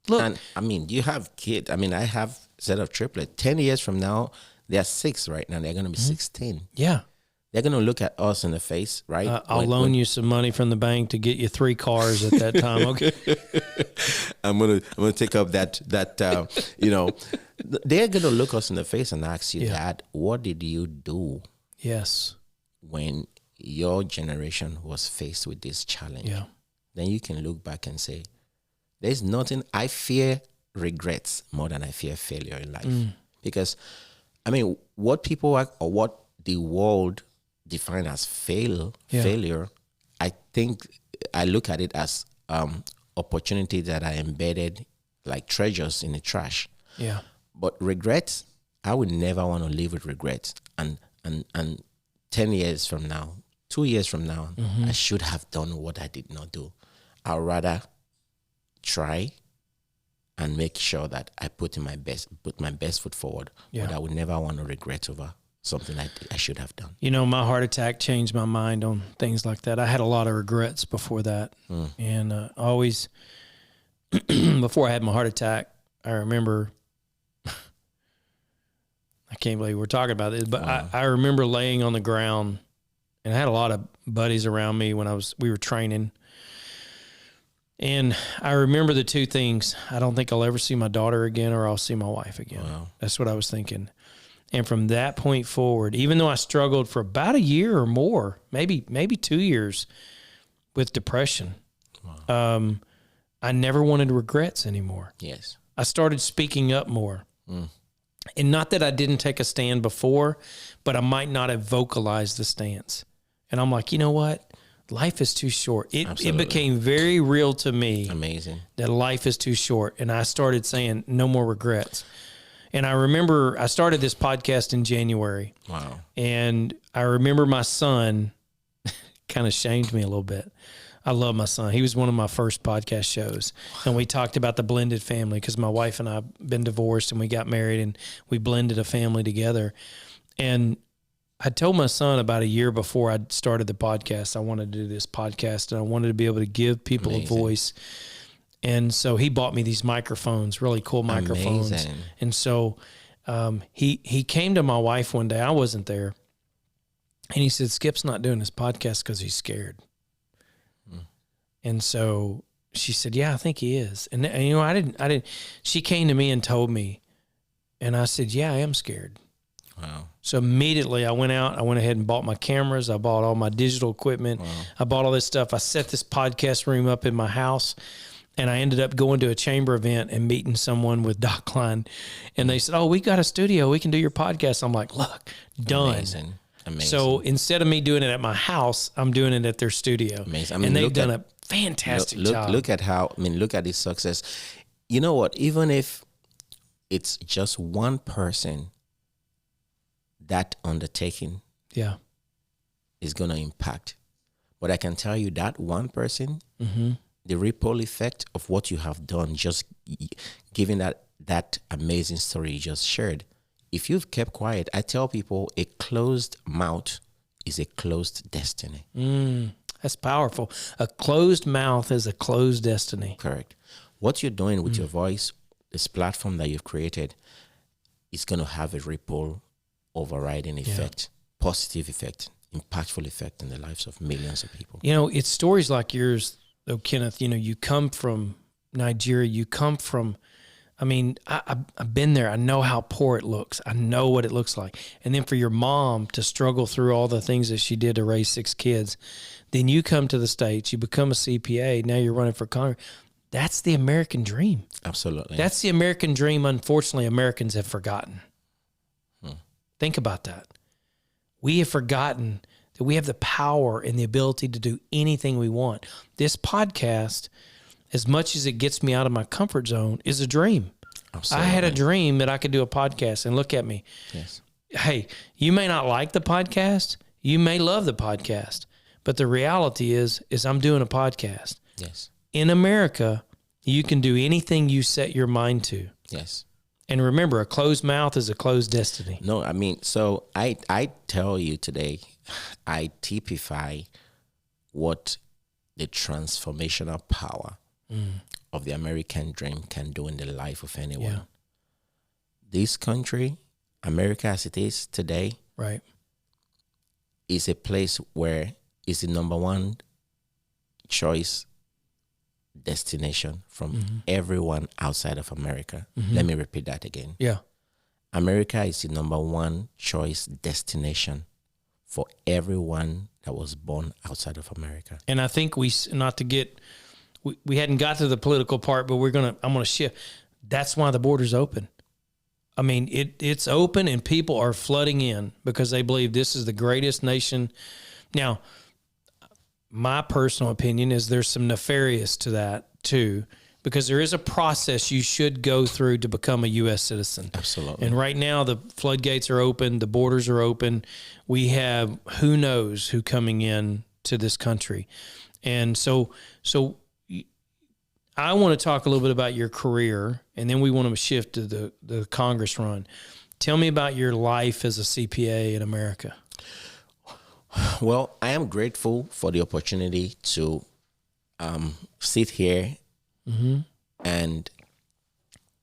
Look, and I mean, you have kids. I mean, I have a set of triplets. 10 years from now, they're 6 right now. They're going to be 16. Yeah. They're going to look at us in the face, right? I'll loan you some money from the bank to get you 3 cars at that time. Okay. I'm gonna take up that they're going to look us in the face and ask you, Dad, what did you do? Yes. When your generation was faced with this challenge? Yeah. Then you can look back and say, there's nothing. I fear regrets more than I fear failure in life. Because, I mean, what people are, or what the world define as failure, I think I look at it as opportunities that are embedded like treasures in the trash. Yeah. But regrets, I would never want to live with regrets. And 10 years from now, 2 years from now, I should have done what I did not do. I'd rather try and make sure that I put my best foot forward. But I would never want to regret over something I should have done. You know, my heart attack changed my mind on things like that. I had a lot of regrets before that. And always, before I had my heart attack, I remember, I can't believe we're talking about this, but I remember laying on the ground, and I had a lot of buddies around me when we were training. And I remember the 2 things. I don't think I'll ever see my daughter again, or I'll see my wife again. Wow. That's what I was thinking. And from that point forward, even though I struggled for about a year or more, maybe 2 years with depression, I never wanted regrets anymore. Yes. I started speaking up more. And not that I didn't take a stand before, but I might not have vocalized the stance. And I'm like, you know what? Life is too short. It became very real to me. Amazing. That life is too short. And I started saying no more regrets. And I remember I started this podcast in January. Wow. And I remember my son kind of shamed me a little bit. I love my son. He was one of my first podcast shows. And we talked about the blended family because my wife and I have been divorced and we got married and we blended a family together. And I told my son about a year before I started the podcast, I wanted to do this podcast and I wanted to be able to give people a voice. And so he bought me these microphones, really cool microphones. Amazing. And so he came to my wife one day. I wasn't there. And he said, Skip's not doing this podcast because he's scared. And so she said, yeah, I think he is. And you know, I didn't, she came to me and told me, and I said, yeah, I am scared. Wow. So immediately I went ahead and bought my cameras. I bought all my digital equipment. Wow. I bought all this stuff. I set this podcast room up in my house, and I ended up going to a chamber event and meeting someone with Dockline. And they said, oh, we got a studio. We can do your podcast. I'm like, look, done. Amazing. So instead of me doing it at my house, I'm doing it at their studio. Amazing. I mean, and they've done a fantastic job. Look at this success. You know what? Even if it's just one person, that undertaking is going to impact. But I can tell you that one person, the ripple effect of what you have done, just giving that amazing story you just shared, if you've kept quiet, I tell people a closed mouth is a closed destiny. That's powerful. A closed mouth is a closed destiny. Correct. What you're doing with your voice, this platform that you've created, is going to have a ripple overriding effect, positive effect impactful effect in the lives of millions of people. You know, it's stories like yours, though, Kenneth. You know, you come from Nigeria. You come from, I mean, I've been there. I know how poor it looks. I know what it looks like. And then for your mom to struggle through all the things that she did to raise 6 kids, then you come to the States, you become a CPA, now you're running for Congress. That's the American dream. Absolutely. That's the American dream, unfortunately, Americans have forgotten. Think about that. We have forgotten that we have the power and the ability to do anything we want. This podcast, as much as it gets me out of my comfort zone, is a dream. Absolutely. I had a dream that I could do a podcast, and look at me. Yes. Hey, you may not like the podcast. You may love the podcast. But the reality is I'm doing a podcast. Yes. In America, you can do anything you set your mind to. Yes. And remember, a closed mouth is a closed destiny. No, I mean, so I tell you today, I typify what the transformational power of the American dream can do in the life of anyone. Yeah. This country, America as it is today, right, is a place where it's the number one choice destination from everyone outside of America. Let me repeat that again. Yeah. America is the number one choice destination for everyone that was born outside of America. And I think we hadn't got to the political part, but I'm going to shift. That's why the border's open. I mean, it's open and people are flooding in because they believe this is the greatest nation. Now, my personal opinion is there's some nefarious to that too, because there is a process you should go through to become a U.S. citizen. Absolutely. And right now the floodgates are open, the borders are open. We have who knows who coming in to this country. And so I want to talk a little bit about your career, and then we want to shift to the Congress run. Tell me about your life as a CPA in America. Well, I am grateful for the opportunity to sit here and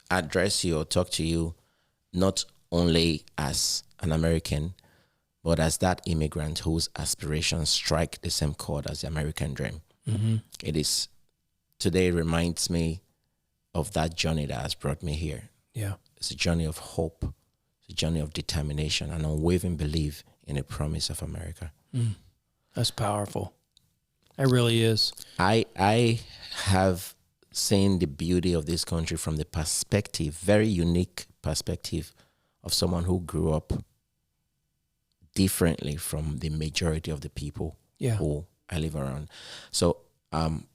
address you or talk to you, not only as an American, but as that immigrant whose aspirations strike the same chord as the American dream. It is today reminds me of that journey that has brought me here. Yeah, it's a journey of hope, it's a journey of determination, and unwavering belief in the promise of America. That's powerful. It really is. I have seen the beauty of this country from the perspective, very unique perspective, of someone who grew up differently from the majority of the people who I live around. So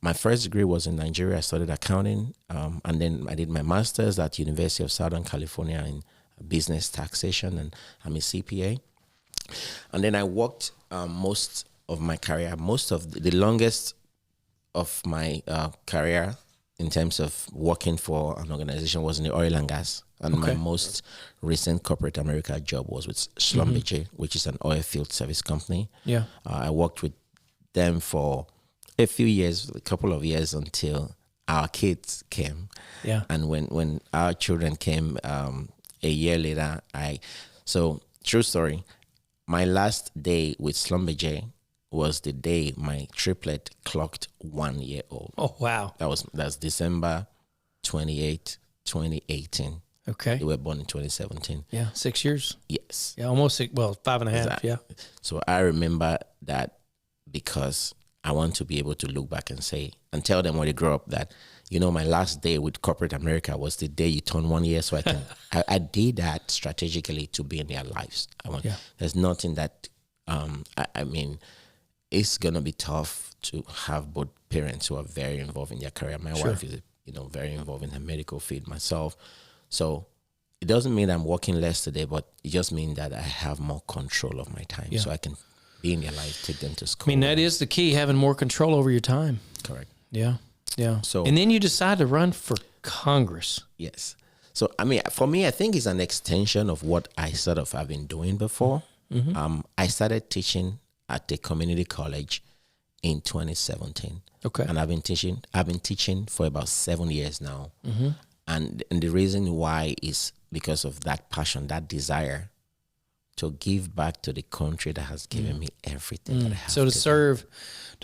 my first degree was in Nigeria. I studied accounting, and then I did my master's at University of Southern California in business taxation, and I'm a CPA. And then I worked most of my career, the longest of my career in terms of working for an organization was in the oil and gas. And my most recent corporate America job was with Schlumberger, which is an oil field service company. Yeah, I worked with them for a couple of years until our kids came. Yeah, and when our children came a year later, true story. My last day with Schlumberger was the day my triplet clocked 1 year old. Oh, wow. That's December 28, 2018. Okay. They were born in 2017. Yeah, 6 years. Yes. Yeah, almost 6, 5.5, exactly. Yeah. So I remember that because I want to be able to look back and say, and tell them when they grow up that, my last day with corporate America was the day you turn 1 year. So I can, I did that strategically to be in their lives. There's nothing that, I mean, it's going to be tough to have both parents who are very involved in their career. My wife is, very involved in the medical field, myself. So it doesn't mean I'm working less today, but it just means that I have more control of my time. So I can be in their life, take them to school. I mean, that is the key, having more control over your time. Correct. Yeah. Yeah. So, and then you decide to run for Congress. Yes. So, I mean, for me, I think it's an extension of what I sort of have been doing before. I started teaching at a community college in 2017. Okay. And I've been teaching for about 7 years now. And the reason why is because of that passion, that desire to give back to the country that has given me everything that I have. So to today.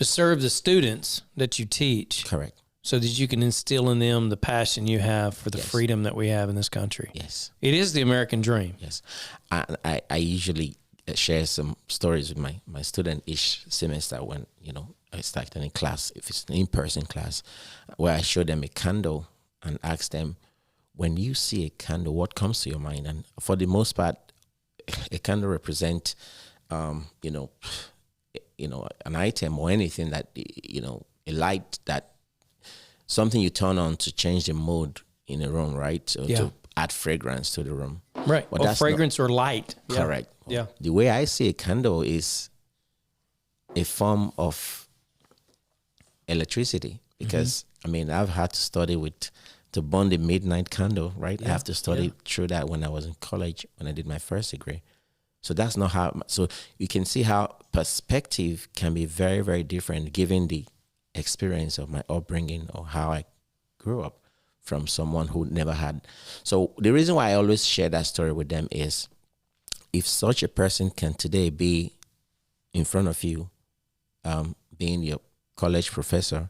serve the students that you teach, Correct. so that you can instill in them the passion you have for the Yes. freedom that we have in this country. Yes. It is the American dream. Yes. I usually share some stories with my student each semester when, I start any class, if it's an in-person class, where I show them a candle and ask them, when you see a candle, what comes to your mind? And for the most part, a candle represents, an item or anything that, a light, that something you turn on to change the mood in a room, right? Or to add fragrance to the room. Right. But Or that's fragrance or light. Yeah. correct. Yeah. The way I see a candle is a form of electricity, because I've had to study to burn the midnight candle, right? I have to study through that when I was in college, when I did my first degree. So that's not how, so you can see how perspective can be very, very different given the experience of my upbringing or how I grew up from someone who never had. So the reason why I always share that story with them is, if such a person can today be in front of you, being your college professor,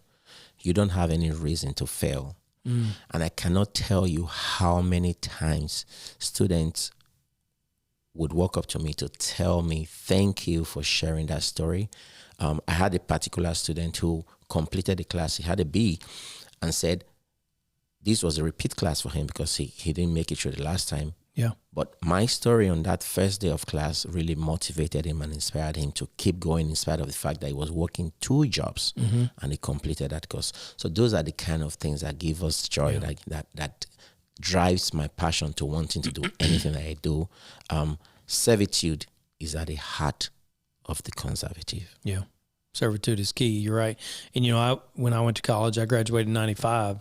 you don't have any reason to fail. And I cannot tell you how many times students would walk up to me to tell me, thank you for sharing that story. I had a particular student who completed the class. He had a B and said this was a repeat class for him because he didn't make it through the last time. Yeah. But my story on that first day of class really motivated him and inspired him to keep going in spite of the fact that he was working 2 jobs and he completed that course. So those are the kind of things that give us joy, that drives my passion to wanting to do anything that I do. Servitude is at the heart of the conservative. Yeah. Servitude is key. You're right. And, when I went to college, I graduated in 95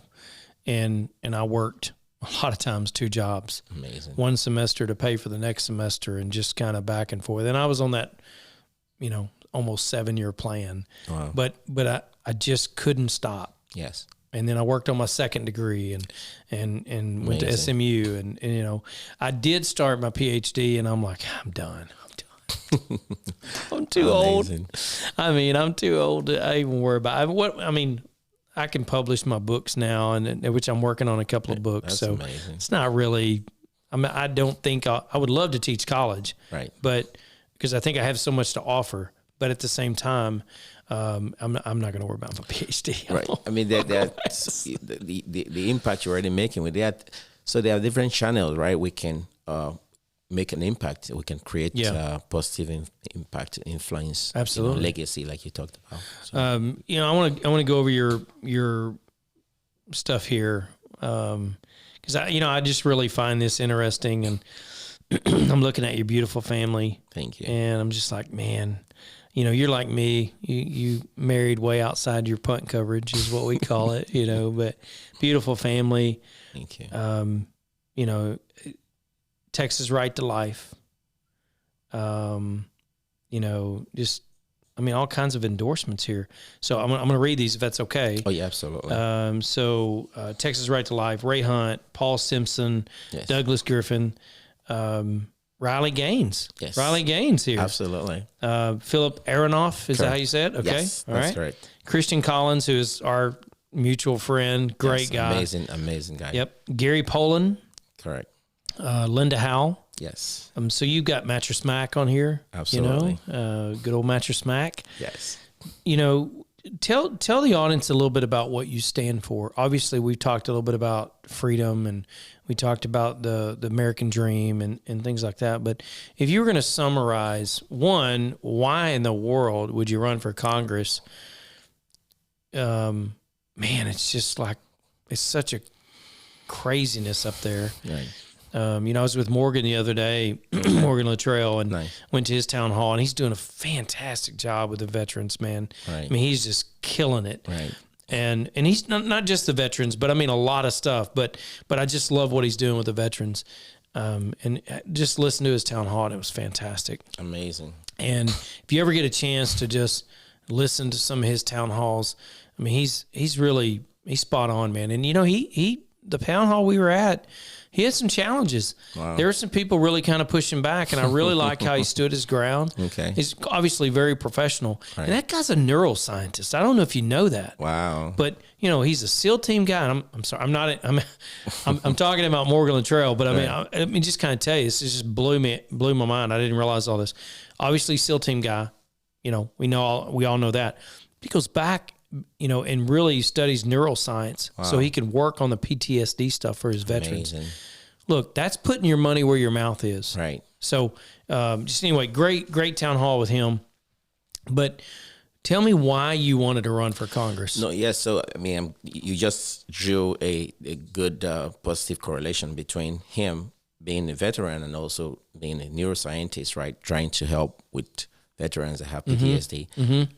and I worked a lot of times 2 jobs. Amazing. 1 semester to pay for the next semester and just kind of back and forth. And I was on that, almost 7-year plan. Wow. But I just couldn't stop. Yes. And then I worked on my second degree and went to Amazing. SMU and I did start my PhD and I'm like, I'm done. I'm too old. Amazing. I'm too old to even worry about I can publish my books now, and which I'm working on a couple of books. That's so amazing. it's not really. I don't think I would love to teach college, Right. but because I think I have so much to offer. But at the same time, I'm not going to worry about my PhD. Right. The impact you're already making with that. So there are different channels, right? We can make an impact. We can create positive impact, influence, Absolutely. legacy, like you talked about. So, I want to go over your stuff here because I just really find this interesting, and I'm looking at your beautiful family. thank you. And I'm just like, man, you're like me. You married way outside your punt coverage is what we call it, but beautiful family. Thank you. Texas Right to Life. Just, all kinds of endorsements here. So I'm going to read these if that's okay. Oh yeah, absolutely. Texas Right to Life, Ray Hunt, Paul Simpson, Yes. Douglas Griffin, Riley Gaines. Yes. Riley Gaines here. Absolutely. Philip Aronoff, is that how Correct. you said? Okay. Yes, All that's right. correct. Christian Collins, who is our mutual friend, great Yes, guy. Amazing guy. Yep. Gary Poland, Correct. Linda Howell. Yes. So you've got Mattress Mac on here. Absolutely. Good old Mattress Mac. Yes. Tell the audience a little bit about what you stand for. Obviously, we talked a little bit about freedom and we talked about the American dream and things like that. But if you were going to summarize, one, why in the world would you run for Congress? Man, it's just like, it's such a craziness up there. Right. I was with Morgan the other day, Morgan Luttrell, and Nice. went to his town hall, and he's doing a fantastic job with the veterans, man. Right. He's just killing it. Right. And he's not just the veterans, but a lot of stuff. But I just love what he's doing with the veterans. And just listen to his town hall, and it was fantastic. Amazing. And if you ever get a chance to just listen to some of his town halls, he's spot on, man. And he the town hall we were at, he had some challenges. Wow. There were some people really kind of pushing back, and I really like how he stood his ground. Okay. He's obviously very professional. Right. And that guy's a neuroscientist. I don't know if you know that. Wow. But, you know, he's a SEAL team guy. And I'm sorry, I'm talking about Morgan Luttrell, but I mean, just kind of tell you, this just blew my mind. I didn't realize all this. Obviously, SEAL team guy, you know, we all know that. He goes back, you know, and really studies neuroscience so he can work on the PTSD stuff for his veterans. Amazing. Look, that's putting your money where your mouth is. Right. So, just anyway, great town hall with him. But tell me why you wanted to run for Congress. No, yes. So, I mean, you just drew a good positive correlation between him being a veteran and also being a neuroscientist, right? Trying to help with veterans that have PTSD. Mm-hmm.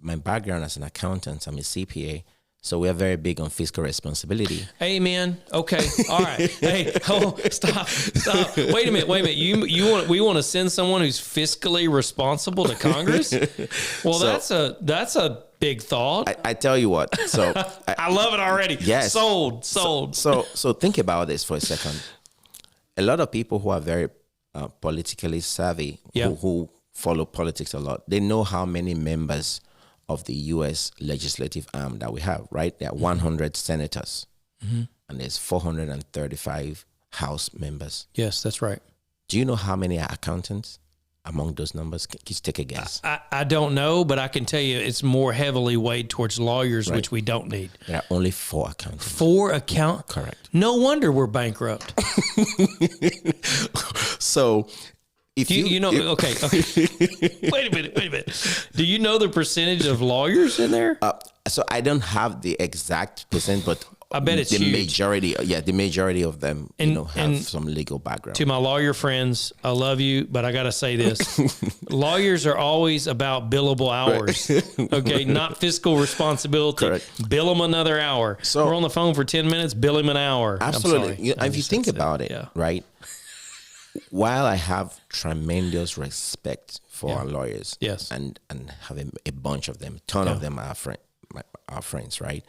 My background as an accountant, I'm a CPA, so we are very big on fiscal responsibility. Hey, man. Okay. All right. Hey, stop. Wait a minute. We want to send someone who's fiscally responsible to Congress? Well, So- that's a big thought. I tell you what. So I love it already. Yes. Sold. So think about this for a second. A lot of people who are very politically savvy, who follow politics a lot, they know how many members of the U.S. legislative arm that we have, right? There are 100 senators, and there's 435 House members. Yes, that's right. Do you know how many are accountants among those numbers? Just take a guess. I don't know, but I can tell you it's more heavily weighed towards lawyers, Right. which we don't need. There are only 4 accountants. 4 account. Correct. No wonder we're bankrupt. So if You know, okay. Wait a minute. Do you know the percentage of lawyers in there? So I don't have the exact percent, but I bet it's the huge. majority of them, have and some legal background. To my lawyer friends, I love you, but I got to say this. Lawyers are always about billable hours, okay? Not fiscal responsibility. Correct. Bill them another hour. So- we're on the phone for 10 minutes, bill him an hour. Absolutely. If you think about it, Yeah. right? While I have tremendous respect for our lawyers, Yes. and have a bunch of them, a ton of them are our friends, right?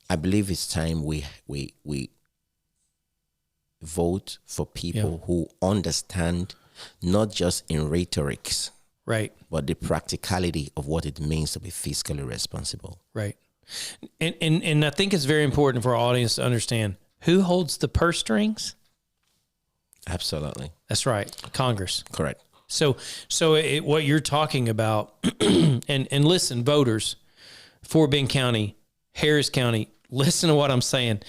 I believe it's time we vote for people who understand not just in rhetorics, Right, but the practicality of what it means to be fiscally responsible. right. And I think it's very important for our audience to understand who holds the purse strings. Absolutely. That's right, Congress. Correct. So what you're talking about, and listen, voters, Fort Bend County, Harris County, listen to what I'm saying.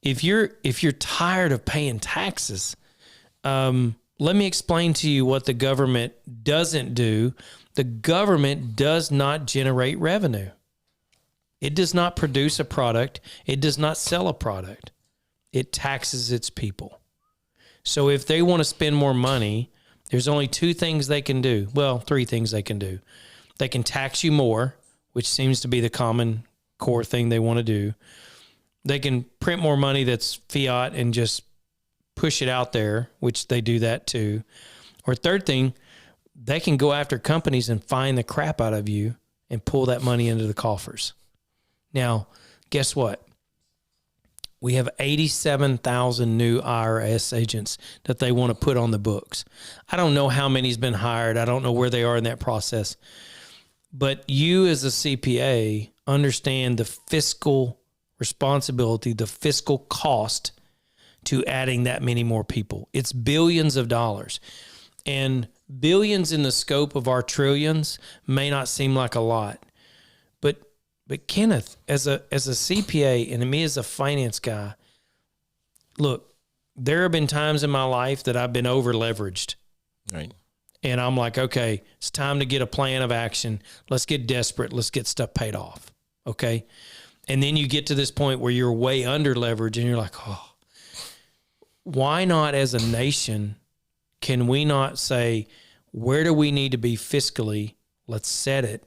If you're tired of paying taxes, let me explain to you what the government doesn't do. The government does not generate revenue. It does not produce a product. It does not sell a product. It taxes its people. So if they want to spend more money, there's only 2 things they can do. Well, 3 things they can do. They can tax you more, which seems to be the common core thing they want to do. They can print more money that's fiat and just push it out there, which they do that too. Or third thing, they can go after companies and fine the crap out of you and pull that money into the coffers. Now, guess what? We have 87,000 new IRS agents that they want to put on the books. I don't know how many's been hired. I don't know where they are in that process. But you as a CPA understand the fiscal responsibility, the fiscal cost to adding that many more people. It's billions of dollars. And billions in the scope of our trillions may not seem like a lot. But Kenneth, as a CPA and me as a finance guy, look, there have been times in my life that I've been over leveraged. Right. And I'm like, okay, it's time to get a plan of action. Let's get desperate. Let's get stuff paid off. Okay. And then you get to this point where you're way under leverage and you're like, oh, why not as a nation, can we not say, where do we need to be fiscally? Let's set it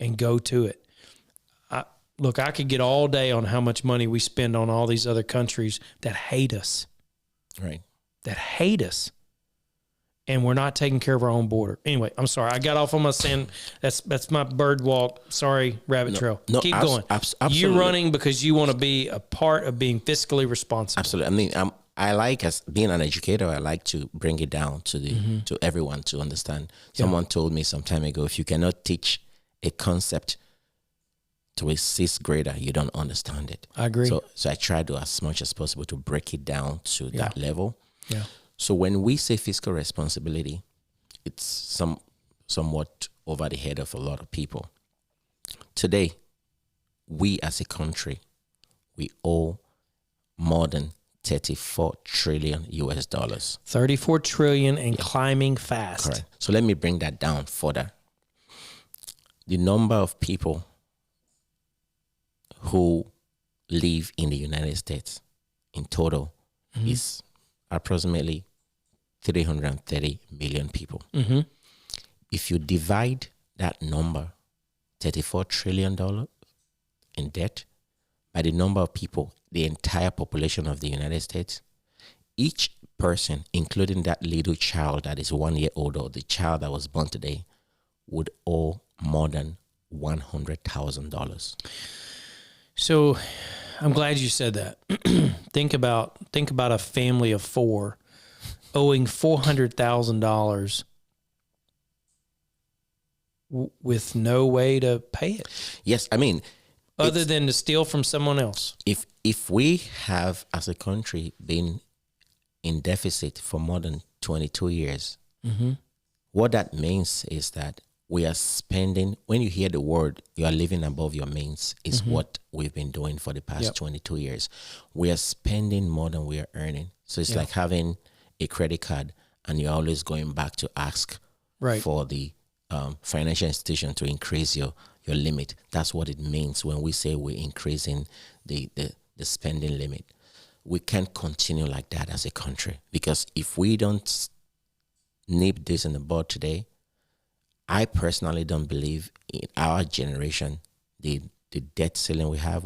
and go to it. Look, I could get all day on how much money we spend on all these other countries that hate us. Right. That hate us. and we're not taking care of our own border. Anyway, I'm sorry. I got off on my sand. That's my bird walk. Sorry, rabbit trail. No, Keep going. absolutely. You're running because you want to be a part of being fiscally responsible. Absolutely. I mean, I like, as being an educator, I like to bring it down to to everyone to understand. Someone told me some time ago, if you cannot teach a concept to a 6th grader, you don't understand it. I agree. So I try to, as much as possible, to break it down to that level. Yeah. So when we say fiscal responsibility, it's somewhat over the head of a lot of people. Today, we as a country, we owe more than 34 trillion US dollars. 34 trillion and climbing fast. Correct. So let me bring that down further. The number of people who live in the United States in total is approximately 330 million people. If you divide that number, $34 trillion in debt, by the number of people, the entire population of the United States, each person, including that little child that is 1 year old or the child that was born today, would owe more than $100,000. So I'm glad you said that. Think about a family of 4 owing $400,000 with no way to pay it. Yes, I mean, other than to steal from someone else. If we have, as a country, been in deficit for more than 22 years, what that means is that we are spending, when you hear the word, you are living above your means, is what we've been doing for the past 22 years. We are spending more than we are earning. So it's like having a credit card and you're always going back to ask for the financial institution to increase your limit. That's what it means when we say we're increasing the spending limit. We can't continue like that as a country, because if we don't nip this in the bud today, I personally don't believe in our generation, the debt ceiling we have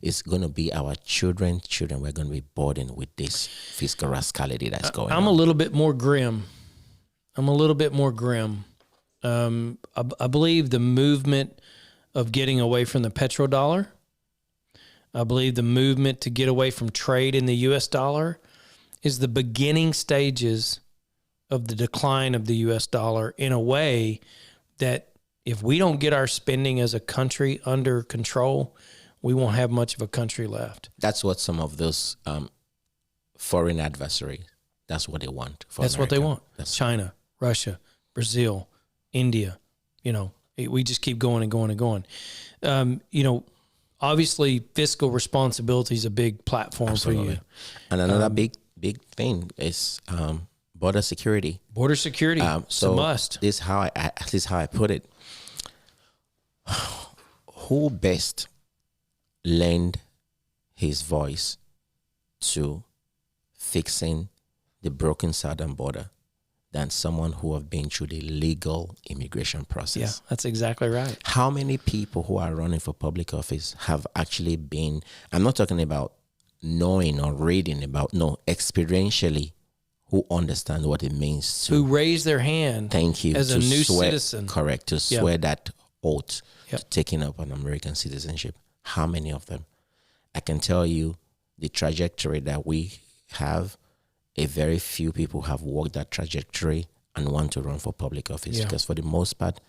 is going to be our children. We're going to be burdened with this fiscal rascality that's going on. I'm a little bit more grim. I believe the movement of getting away from the petrodollar, I believe the movement to get away from trade in the U.S. dollar is the beginning stages of the decline of the U.S. dollar, in a way that if we don't get our spending as a country under control, we won't have much of a country left. That's what some of those foreign adversaries, that's what they want. That's what they want. China, Russia, Brazil, India, we just keep going and going and going. Obviously fiscal responsibility is a big platform for you. And another big thing is border security. Border security, it's a must. This is how I put it. Who best lend his voice to fixing the broken southern border than someone who have been through the legal immigration process? Yeah, that's exactly right. How many people who are running for public office have actually been, I'm not talking about knowing or reading about, no, experientially, who understand what it means to, who raise their hand, thank you, as a new citizen. Correct, to swear that oath to taking up an American citizenship. How many of them? I can tell you the trajectory that we have, a very few people have walked that trajectory and want to run for public office, because for the most part,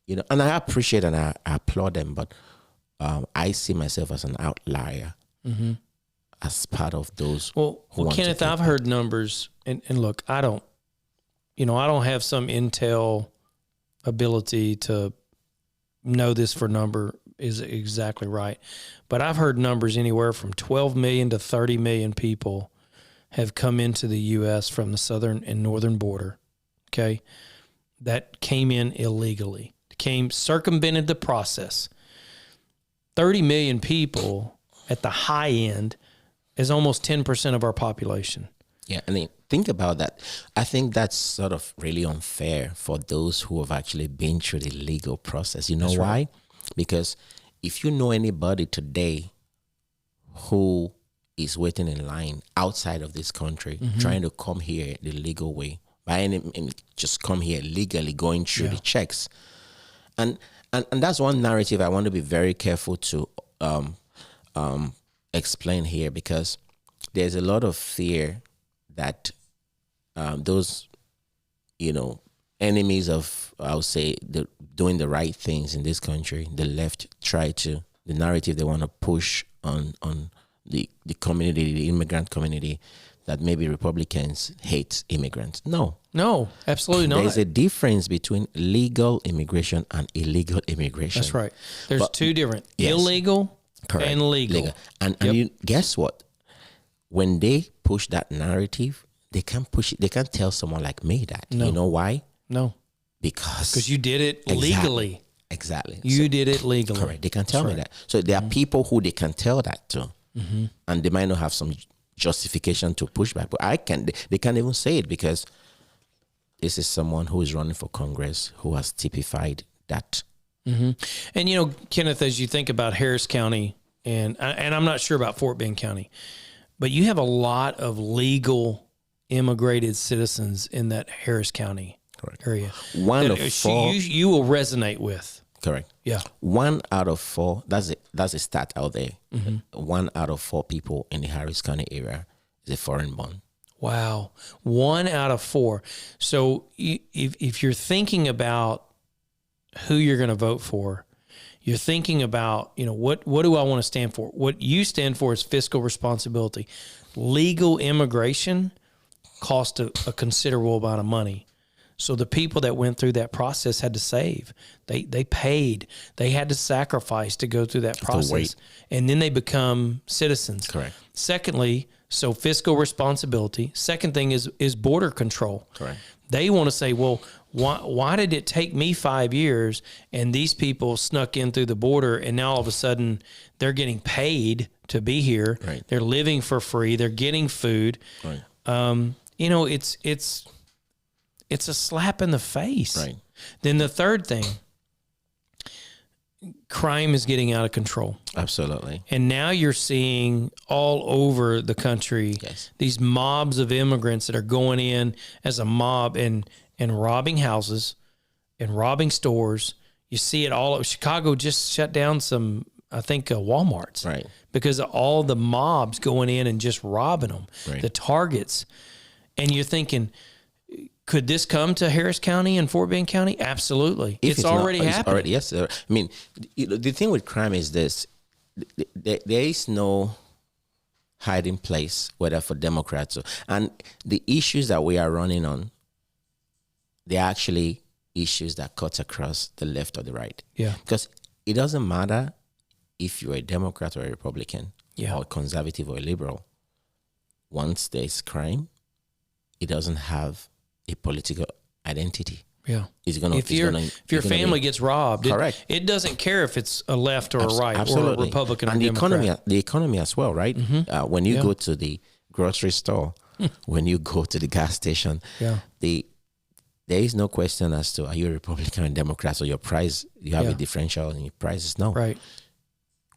and I appreciate and I applaud them, but I see myself as an outlier. As part of those. Well, Kenneth, I've heard numbers, and look, I don't have some intel ability to know this for number is exactly right, but I've heard numbers anywhere from 12 million to 30 million people have come into the U.S. from the southern and northern border, okay, that came in illegally, circumvented the process. 30 million people at the high end is almost 10% of our population. Yeah, I mean, think about that. I think that's sort of really unfair for those who have actually been through the legal process. You know why? Right. Because if you know anybody today who is waiting in line outside of this country, trying to come here the legal way, by any means just come here legally, going through the checks. And that's one narrative I want to be very careful to explain here, because there's a lot of fear that those, enemies of, I would say, doing the right things in this country, the left, the narrative they want to push on the community, the immigrant community, that maybe Republicans hate immigrants. No, absolutely not. There's a difference between legal immigration and illegal immigration. That's right. There's two different, illegal and legal. And you guess what? When they push that narrative, they can't push it. They can't tell someone like me that. No. You know why? No. Because you did it legally. Exactly. You did it legally. Correct. They can tell me that. So there are people who they can tell that to. And they might not have some justification to push back, but they can't even say it, because this is someone who is running for Congress who has typified that. And Kenneth, as you think about Harris County, and I'm not sure about Fort Bend County, but you have a lot of legal immigrated citizens in that Harris County area. One of four you will resonate with. Correct. Yeah. 1 out of 4. That's a stat out there. 1 out of 4 people in the Harris County area is a foreign born. Wow. 1 out of 4. So if you're thinking about who you're going to vote for, you're thinking about, what do I want to stand for? What you stand for is fiscal responsibility. Legal immigration cost a considerable amount of money. So the people that went through that process had to save. They paid. They had to sacrifice to go through that process. And then they become citizens. Correct. Secondly, so fiscal responsibility. Second thing is border control. Correct. They want to say, well, why did it take me 5 years and these people snuck in through the border, and now all of a sudden they're getting paid to be here. Right. They're living for free. They're getting food. Right. It's a slap in the face. Right. Then the third thing, crime is getting out of control. Absolutely. And now you're seeing all over the country these mobs of immigrants that are going in as a mob and robbing houses and robbing stores. You see it all. Chicago just shut down some, I think, Walmarts. Right. Because of all the mobs going in and just robbing them, the Targets. And you're thinking, could this come to Harris County and Fort Bend County? Absolutely. It's already happening. Yes, sir. I mean, the thing with crime is this. There is no hiding place, whether for Democrats. And the issues that we are running on, they're actually issues that cut across the left or the right. Yeah. Because it doesn't matter if you're a Democrat or a Republican or a conservative or a liberal. Once there's crime, it doesn't have a political identity. Yeah. If your family gets robbed, correct. It doesn't care if it's a left or a right or a Republican and or Democrat. The economy as well, right? When you go to the grocery store, when you go to the gas station, there is no question as to are you a Republican or Democrat, so your price, you have a differential in your prices. No. Right.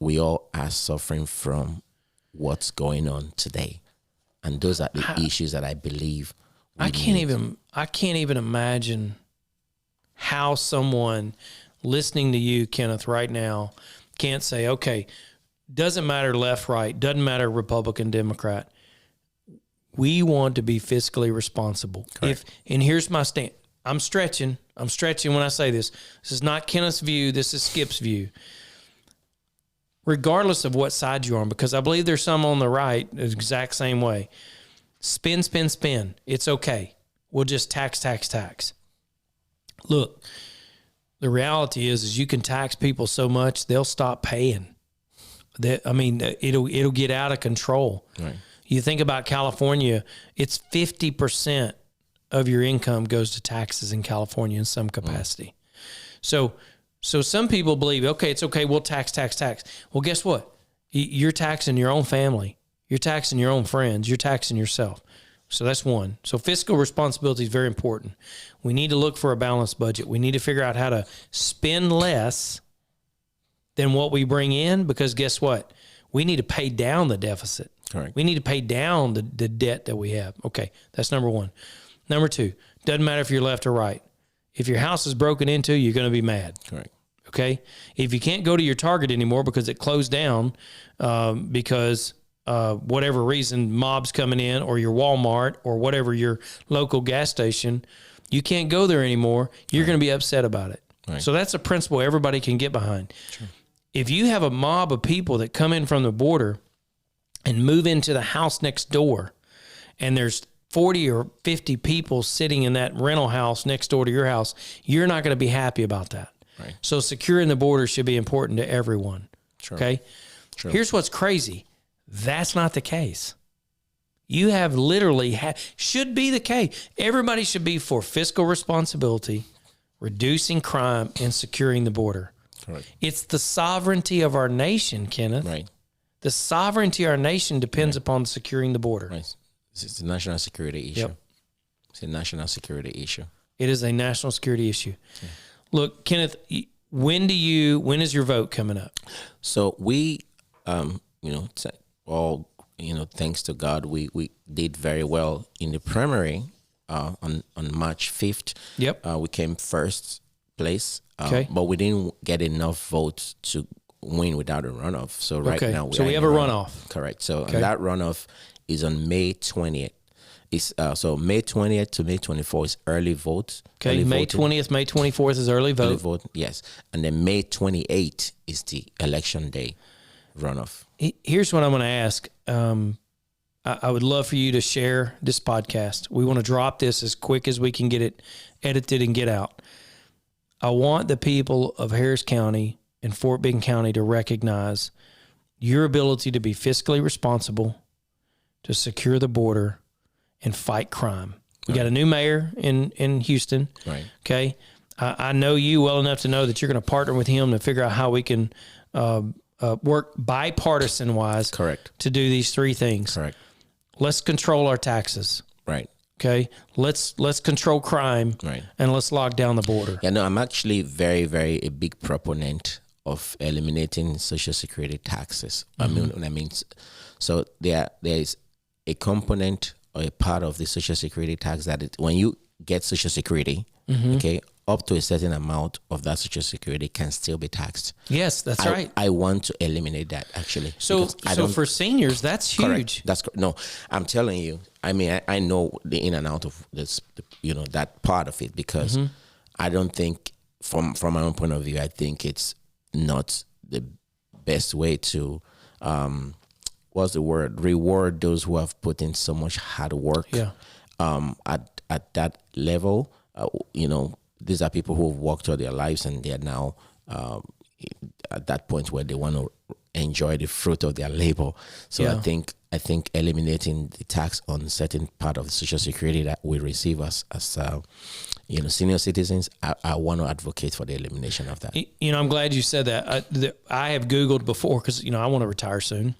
We all are suffering from what's going on today. And those are the issues that I believe I can't even imagine how someone listening to you, Kenneth, right now can't say, okay, doesn't matter left, right, doesn't matter Republican, Democrat. We want to be fiscally responsible. And here's my stand. I'm stretching when I say this. This is not Kenneth's view. This is Skip's view. Regardless of what side you're on, because I believe there's some on the right the exact same way. Spin. It's okay. We'll just tax. Look, the reality is you can tax people so much they'll stop paying. It'll get out of control. Right. You think about California, it's 50% of your income goes to taxes in California in some capacity. So some people believe, okay, it's okay, we'll tax. Well, guess what? You're taxing your own family. You're taxing your own friends. You're taxing yourself. So that's one. So fiscal responsibility is very important. We need to look for a balanced budget. We need to figure out how to spend less than what we bring in, because guess what? We need to pay down the deficit. Correct. We need to pay down the debt that we have. Okay, that's number one. Number two, doesn't matter if you're left or right. If your house is broken into, you're going to be mad. Correct. Okay. If you can't go to your Target anymore because it closed down, because whatever reason, mobs coming in, or your Walmart, or whatever your local gas station, you can't go there anymore. You're going to be upset about it. Right. So that's a principle everybody can get behind. Sure. If you have a mob of people that come in from the border and move into the house next door, and there's 40 or 50 people sitting in that rental house next door to your house, you're not going to be happy about that. Right. So securing the border should be important to everyone. Sure. Okay. Sure. Here's what's crazy. That's not the case. You have literally should be the case. Everybody should be for fiscal responsibility, reducing crime, and securing the border. Correct. It's the sovereignty of our nation, Kenneth. Right. The sovereignty of our nation depends upon securing the border. Right. It's a national security issue. Yep. It's a national security issue. It is a national security issue. Yeah. Look, Kenneth, when is your vote coming up? So we, thanks to God, we did very well in the primary on March 5th. Yep. We came first place, Okay. but we didn't get enough votes to win without a runoff. So right now we have a runoff. Correct. So that runoff is on May 20th. It's so May 20th to May 24th is early vote. Okay, early May voting. 20th, May 24th is early vote. Early vote, yes. And then May 28th is the election day runoff. Here's what I'm going to ask. I would love for you to share this podcast. We want to drop this as quick as we can get it edited and get out. I want the people of Harris County and Fort Bend County to recognize your ability to be fiscally responsible, to secure the border, and fight crime. We got a new mayor in Houston. Right. Okay. I know you well enough to know that you're going to partner with him to figure out how we can work bipartisan wise. Correct. To do these three things. Correct. Let's control our taxes. Right. Okay. Let's control crime. Right. And let's lock down the border. Yeah, no, I'm actually very, very a big proponent of eliminating Social Security taxes. Mm-hmm. So there is a component or a part of the Social Security tax that when you get Social Security, Mm-hmm. okay, up to a certain amount of that Social Security can still be taxed. Yes, that's right. I want to eliminate that actually. So for seniors, that's huge. Correct. No, I'm telling you. I mean, I know the in and out of this, that part of it, because Mm-hmm. I don't think, from my own point of view, I think it's not the best way to, reward those who have put in so much hard work. Yeah. At that level, these are people who have worked all their lives, and they are now at that point where they want to enjoy the fruit of their labor. So Yeah. I think eliminating the tax on certain part of the Social Security that we receive as senior citizens, I want to advocate for the elimination of that. I'm glad you said that. I have Googled before because, I want to retire soon.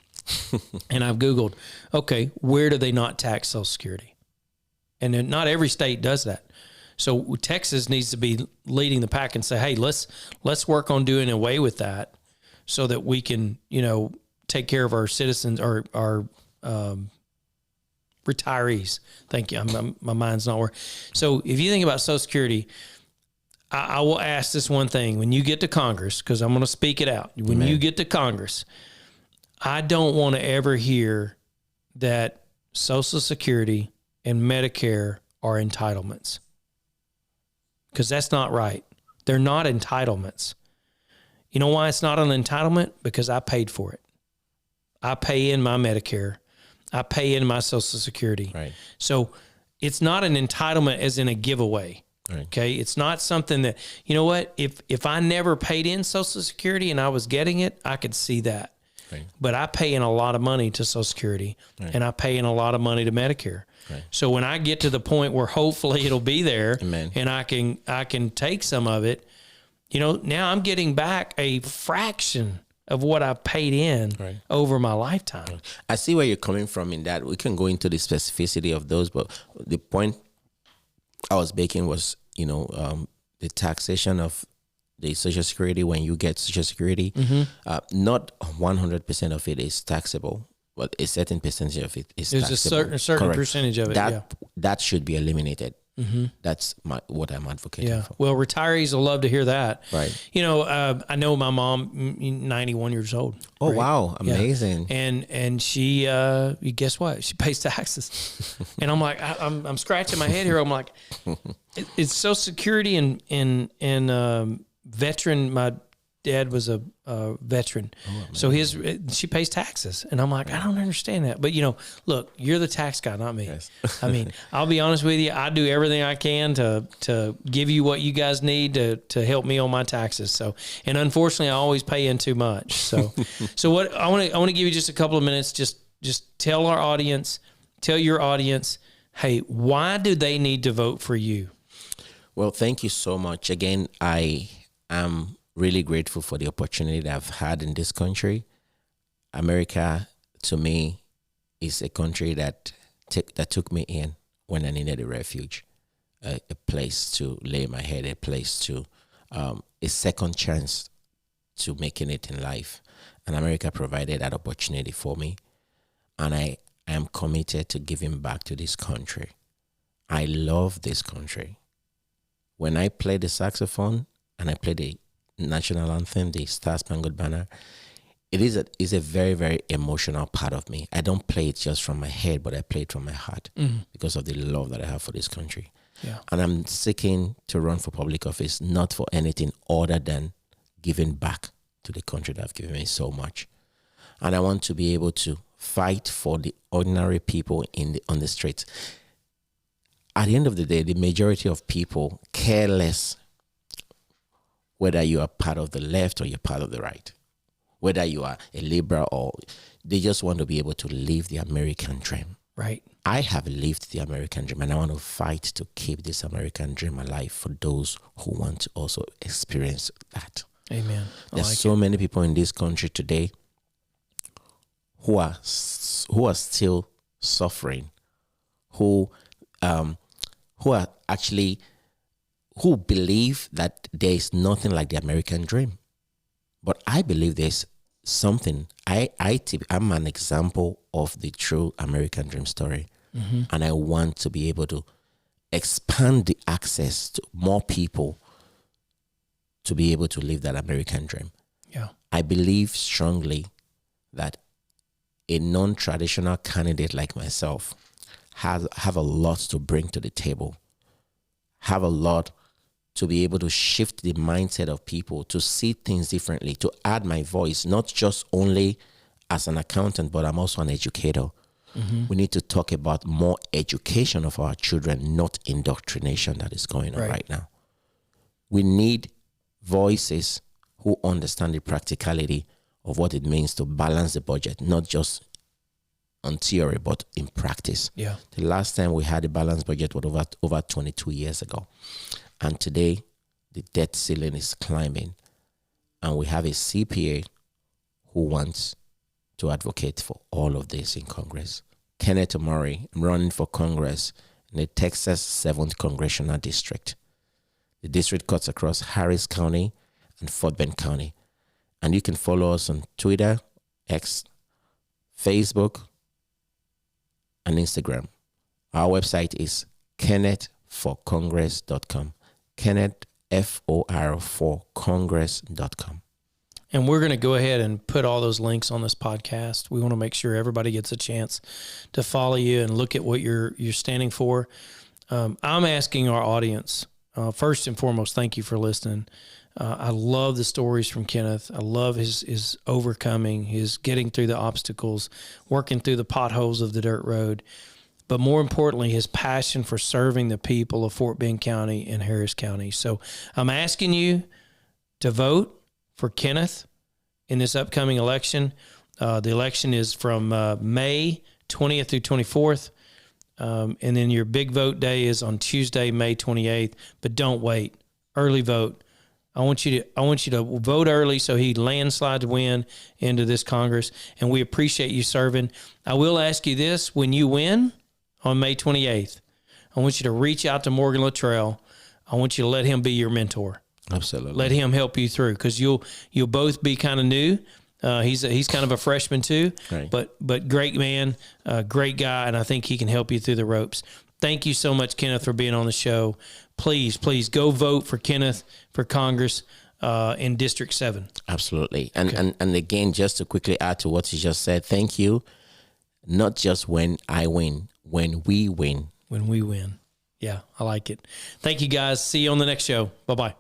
And I've Googled, okay, where do they not tax Social Security? And then not every state does that. So Texas needs to be leading the pack and say, hey, let's work on doing away with that so that we can, take care of our citizens or our retirees. Thank you. My mind's not working. So if you think about Social Security, I will ask this one thing. When you get to Congress, because I'm going to speak it out. When you get to Congress, I don't want to ever hear that Social Security and Medicare are entitlements, because that's not right. They're not entitlements. You know why it's not an entitlement? Because I paid for it. I pay in my Medicare. I pay in my Social Security. Right. So it's not an entitlement as in a giveaway. Right. Okay. It's not something that, you know what, if I never paid in Social Security and I was getting it, I could see that. Right. But I pay in a lot of money to Social Security, and I pay in a lot of money to Medicare. Right. So when I get to the point where hopefully it'll be there, Amen. And I can take some of it, now I'm getting back a fraction of what I paid in over my lifetime. I see where you're coming from in that. We can go into the specificity of those, but the point I was making was, the taxation of the Social Security when you get Social Security. Not 100% of it is taxable, but a certain percentage of it is There's taxable. a certain Correct. percentage of it. That should be eliminated. That's what I'm advocating for. Well, retirees will love to hear that. Right. You know, I know my mom, 91 years old. Oh, right? wow. Amazing. Yeah. And she, guess what? She pays taxes. And I'm like, I'm scratching my head here. I'm like, it's Social Security and veteran. My dad was a veteran. So she pays taxes. And I'm like, I don't understand that. But, you know, look, you're the tax guy, not me. Yes. I mean, I'll be honest with you. I do everything I can to give you what you guys need to help me on my taxes. So, and unfortunately, I always pay in too much. So, what I want to give you just a couple of minutes. Just tell our audience, tell your audience, hey, why do they need to vote for you? Well, thank you so much. Again, I am really grateful for the opportunity that I've had in this country. America, to me, is a country that took me in when I needed a refuge, a place to lay my head, a place to, a second chance to making it in life. And America provided that opportunity for me. And I am committed to giving back to this country. I love this country. When I play the saxophone and I play the national anthem, the Star Spangled Banner, it is a very, very emotional part of me. I don't play it just from my head, but I play it from my heart because of the love that I have for this country. Yeah. And I'm seeking to run for public office, not for anything other than giving back to the country that have given me so much. And I want to be able to fight for the ordinary people on the streets. At the end of the day, the majority of people care less whether you are part of the left or you're part of the right, whether you are a liberal or they just want to be able to live the American dream. Right. I have lived the American dream and I want to fight to keep this American dream alive for those who want to also experience that. Amen. There's so many people in this country today who are still suffering, who are actually, who believe that there is nothing like the American dream. But I believe there's something. I'm an example of the true American dream story. And I want to be able to expand the access to more people to be able to live that American dream. Yeah. I believe strongly that a non-traditional candidate like myself have a lot to bring to the table, have a lot to be able to shift the mindset of people, to see things differently, to add my voice, not just only as an accountant, but I'm also an educator. We need to talk about more education of our children, not indoctrination that is going on right now. We need voices who understand the practicality of what it means to balance the budget, not just on theory, but in practice. Yeah. The last time we had a balanced budget was over 22 years ago. And today, the debt ceiling is climbing. And we have a CPA who wants to advocate for all of this in Congress. Kenneth Omoruyi, I'm running for Congress in the Texas 7th Congressional District. The district cuts across Harris County and Fort Bend County. And you can follow us on Twitter, X, Facebook, and Instagram. Our website is kennethforcongress.com. Kenneth, FOR4Congress.com. And we're going to go ahead and put all those links on this podcast. We want to make sure everybody gets a chance to follow you and look at what you're standing for. I'm asking our audience, first and foremost, thank you for listening. I love the stories from Kenneth. I love his overcoming, his getting through the obstacles, working through the potholes of the dirt road. But more importantly, his passion for serving the people of Fort Bend County and Harris County. So I'm asking you to vote for Kenneth in this upcoming election. The election is from May 20th through 24th. And then your big vote day is on Tuesday, May 28th. But don't wait. Early vote. I want you to vote early so he landslides win into this Congress. And we appreciate you serving. I will ask you this: when you win on May 28th, I want you to reach out to Morgan Luttrell. I want you to let him be your mentor. Absolutely. Let him help you through, because you'll both be kind of new. He's kind of a freshman too, right. but great man, great guy, and I think he can help you through the ropes. Thank you so much, Kenneth, for being on the show. Please go vote for Kenneth for Congress in District 7. Absolutely. And again, just to quickly add to what you just said, thank you. Not just when I win, when we win. When we win. Yeah, I like it. Thank you, guys. See you on the next show. Bye-bye.